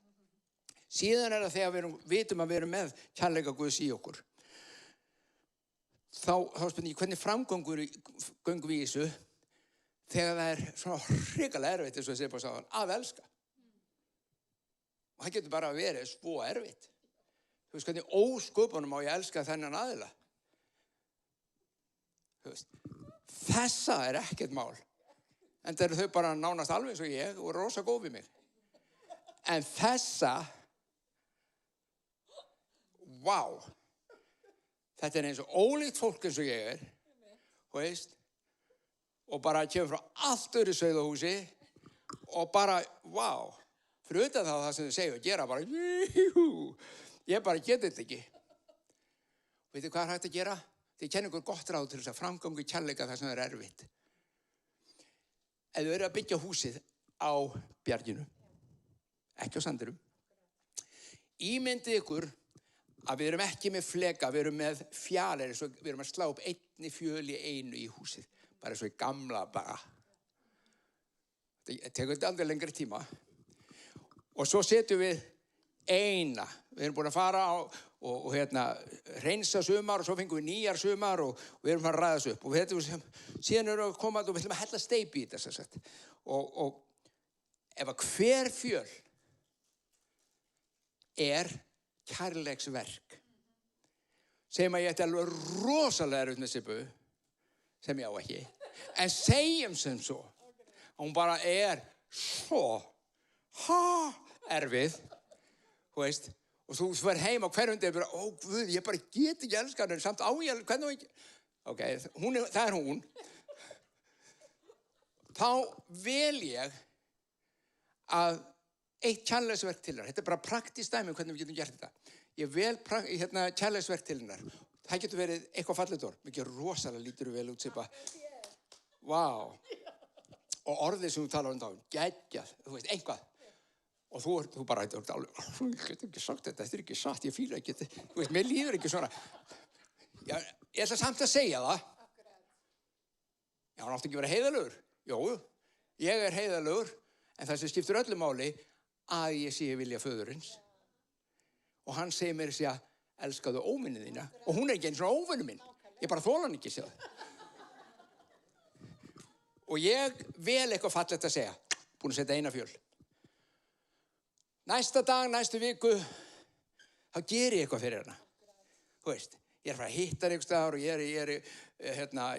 Síðan það þegar við vitum að við erum með kærleika Guðs í okkur. Þá spurning ég, hvernig framgöngum við í þessu þegar það svona hrikalega erfitt eins og Sibba sagði að elska. Og það getur bara verið svo erfitt. Þú veist, hvernig ósköpunum á ég elska þennan aðila. Þú veist, þessa ekkert mál. En það eru þau bara nánast alveg eins og ég og rosa góð við mig. En þessa, vá. Þetta eins og ólíkt fólk eins og ég veist, og bara kemur frá allt öðru sauðahúsi og bara, vá, fyrir utan það sem þau segja og gera bara, ég bara geti þetta ekki. Veitu hvað hægt að gera? Þið kennir ykkur gott ráð til þess að framgangu kærleika það sem erfitt. Ef þau eru að byggja húsið á bjarginu, ekki á sandirum, ímyndið ykkur að við erum ekki með fleka, við erum með fjalir, við erum að slá upp einni fjöl í einu í húsið, bara svo í gamla bara. Það tekur þetta aldrei lengri tíma. Og svo setjum við eina, við erum búin að fara og reynsa sumar og svo fengum við nýjar sumar og við erum að ræða þessu upp. Og síðan erum við að koma og við ætlum að hella steypi í þetta sem sagt. Og ef að hver fjöl kærleiksverk sem að ég ætti alveg rosalega erfitt með Sibbu, sem ég á ekki, en segjum sem svo. Hún bara svo erfið, þú veist, og þú fer heim á hverjum degi bara, Guð, ég bara get ekki elska hann, samt á ég, hvernig ekki? Ok, það er hún. Þá vel ég að eitt kærleiksverk til hennar. Þetta er bara praktískt dæmi hvernig við getum gert þetta. Ég vel kærleiksverk til hennar. Það getur verið eitthvað fallegt orð. Mikið rosalega lítur vel út, Sibba. Vá. Og orðið sem þú talar þá, geggjað, þú veist, eitthvað. Og þú bara, ég get ekki sagt þetta er ekki satt, ég fíla ekki þetta. Þú veist, mér líður ekki svona. Ég ætla samt að segja það. Já, hann átti ekki að vera heiðarlegur. Jú, ég er heiðarlegur, en það sem skiptir öllu máli að ég sé vilja föðurins. Og hann segir mér að segja, elskaðu óvinnið þína. Og hún er ekki eins og óvinnu minn. Ég bara þola hann ekki, segja það. Og ég vel eitthvað fallegt að segja. Búin að setja eina fjöl. Næsta dag, næstu viku, þá ger ég eitthvað fyrir hana. Þú veist, ég er að fara að hitta hann einhvers staðar og ég er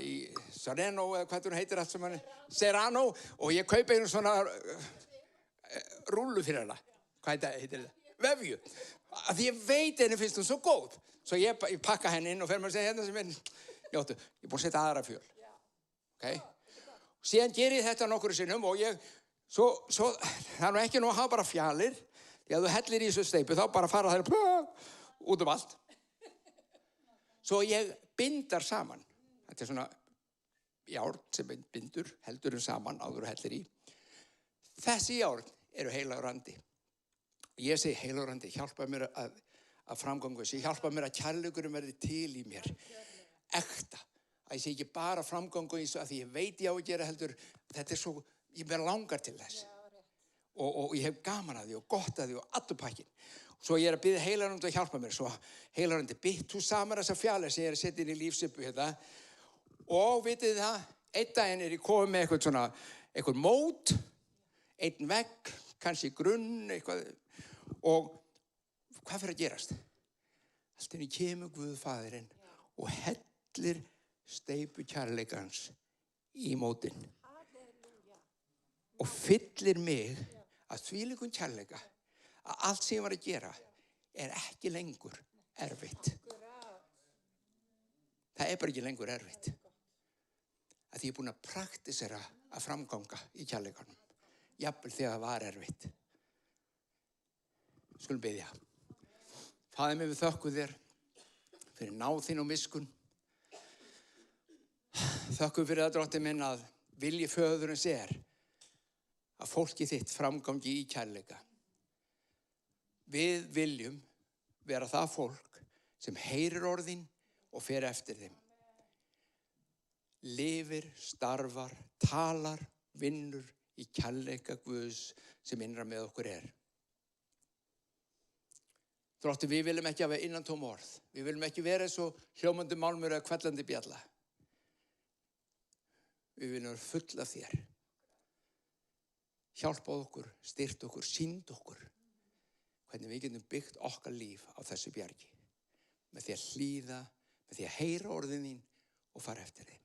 í Serrano eða hvað hún heitir allt sem hann er. Serrano. Og ég kaupi einu svona rúllu fyrir hana. Hvað heitir þetta? Vefju. Af því ég veit henni finnst hún svo góð. Svo ég pakka henni inn og fer mér að segja hérna sem njóttu, ég er búin að setja aðra fjöl. Ok? Síðan ger ég þetta nokkru sinnum og svo það er nú ekki nú að hafa bara fjalir. Því að þú hellir í þessu steypu, þá bara fara þær út allt. Svo ég bindar saman. Þetta er svona járn sem bindur, heldur saman áður og hellir í. Þessi járn eru heilagur andi. Ég segi heilagur andi, hjálpa mér að framgangu þessu, hjálpa mér að kærleikurinn verði til í mér. Ekta. Að ég segi ekki bara framgangu eins og að því ég veit ég á að gera heldur, þetta er svo, ég mér langar til þess. Og ég hef gaman að því og gott að því og allur pakkin. Svo ég er að biðja heilagur andi að hjálpa mér, svo heilagur andi bytt þú saman þessa fjalir sem ég er að setja inn í lífsippu hérna. Og vitið það, einn daginn er ég komið með eitthvað mót, einn vegg, kannski grunn, eitthvað. Og hvað fyrir að gerast? Allt inni kemur Guð faðirinn og hellir steypu kærleikans í mótin. Og fyllir mig að þvílíkum kærleika að allt sem ég var að gera er ekki lengur erfitt. Það er bara ekki lengur erfitt. Að því ég er búin að praktisera að framganga í kærleikanum. Jafnvel þegar það var erfitt. Skulum biðja. Faðir minn, við þökkum þér fyrir náð þín og miskunn. Þökkum fyrir það, Drottinn minn, að vilji föðurins er að fólki þitt framgangi í kærleika. Við viljum vera það fólk sem heyrir orðin og fer eftir þeim. Lifir, starfar, talar, vinnur í kærleika Guðs sem innra með okkur er. Drottinn, við viljum ekki hafa innantóm orð. Við viljum ekki vera eins og hljómandi málmur eða hvellandi bjalla. Við viljum vera full af þér. Hjálpað okkur, styrt okkur, sýnd okkur. Hvernig við getum byggt okkar líf á þessu bjargi. Með því að hlýða, með því að heyra orðin þín og fara eftir þeim.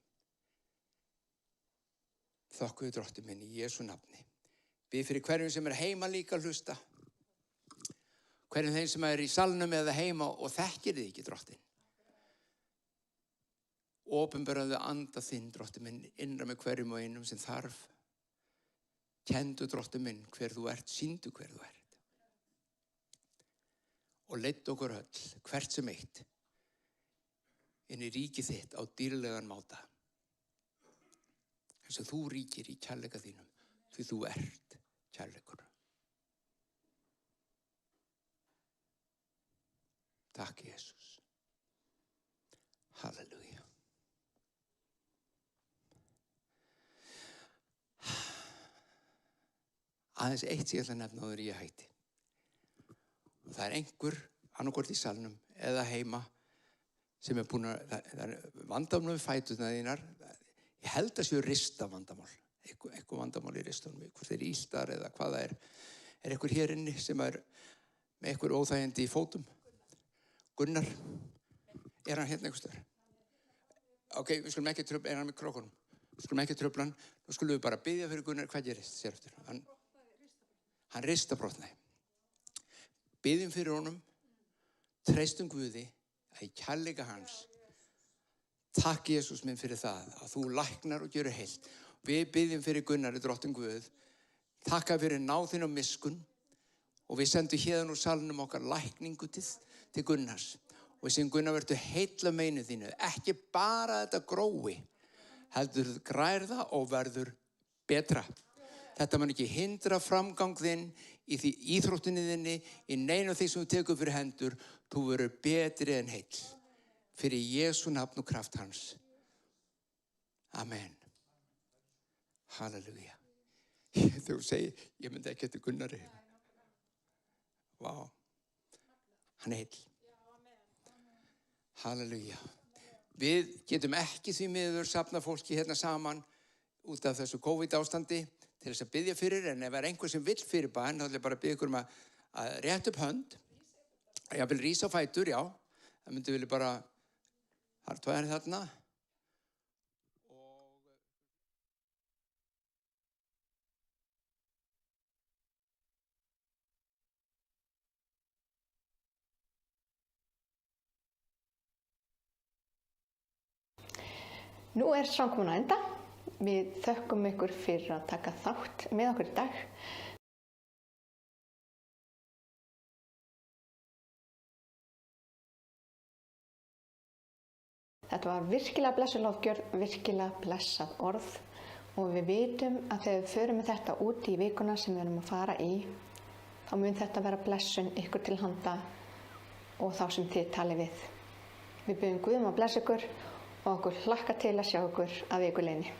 Þökkum við, Drottinn minn, í Jesú nafni. Bið fyrir hverjum sem er heima líka að hlusta. Hverjum þeim sem er í salnum eða heima og þekkir þig ekki, Drottinn. Opinberaðu anda þinn, Drottinn minn, innra með hverjum og einum sem þarf. Kendu, Drottinn minn, hver þú ert, sýndu hver þú ert. Og leiddu okkur öll, hvert sem eitt, inn í ríki þitt á dýrlegan máta. Þess að þú ríkir í kærleika þínum, því þú ert kærleikur. Takk, Jesús. Halleluja. Aðeins eitt sem ég ætla að nefna áður ég hætti. Og það er einhver, annarkvort í salnum eða heima, sem er búin að, það er vandamál við fæturnar þínar. Ég held að séu ristavandamál. Eitthvað vandamál í ristunum, hvort þeir íltar eða hvað það er. Er einhver hér inni sem er með einhver óþægindi í fótum? Gunnar, hann hérna einhvers staðar? Ok, við skulum ekki tröfla, hann með krókunum? Við skulum ekki tröfla hann, nú skulum við bara biðja fyrir Gunnar, hvað gerist, sér eftir? Hann ristabrotnaði. Biðjum fyrir honum, treystum Guði, að í kærleika hans. Takk Jesús minn fyrir það, að þú læknar og gjörur heilt. Við biðjum fyrir Gunnari, drottinn Guð, takka fyrir náðinn og miskun, og við sendum héðan úr salnum okkar lækningu til Gunnars. Og við segjum Gunnar, verður heilla meinu þínu, ekki bara þetta grói, heldur grærða og verður betra. Þetta mun ekki hindra framgang þinn í því íþróttinni þinni, í neinu því sem þú tekur fyrir hendur, þú verður betri en heill. Fyrir Jesú nafn og kraft hans. Amen. Halleluja. Þegar þú segir, ég myndi ekki eftir Gunnari. Vá. Hann er heill. Halleluja. Við getum ekki því miður safna fólki hérna saman út af þessu COVID-ástandi til þess að biðja fyrir, en ef einhver sem vill fyrir bæn, þá ætla ég bara að biðja ykkur að rétta upp hönd. Ég vil rísa á fætur, já. Það myndi vilja bara, það er tvær þarna. Nú er samkoman að enda. Við þökkum ykkur fyrir að taka þátt með okkur í dag. Þetta var virkilega blessuð lofgjörð, virkilega blessað orð, og við vitum að þegar við förum með þetta út í vikuna sem við erum að fara í, þá mun þetta vera blessun ykkur til handa og þá sem þið talið við. Við biðjum Guð að blessa ykkur og okkur hlakkar til að sjá ykkur að vikuleiðinni.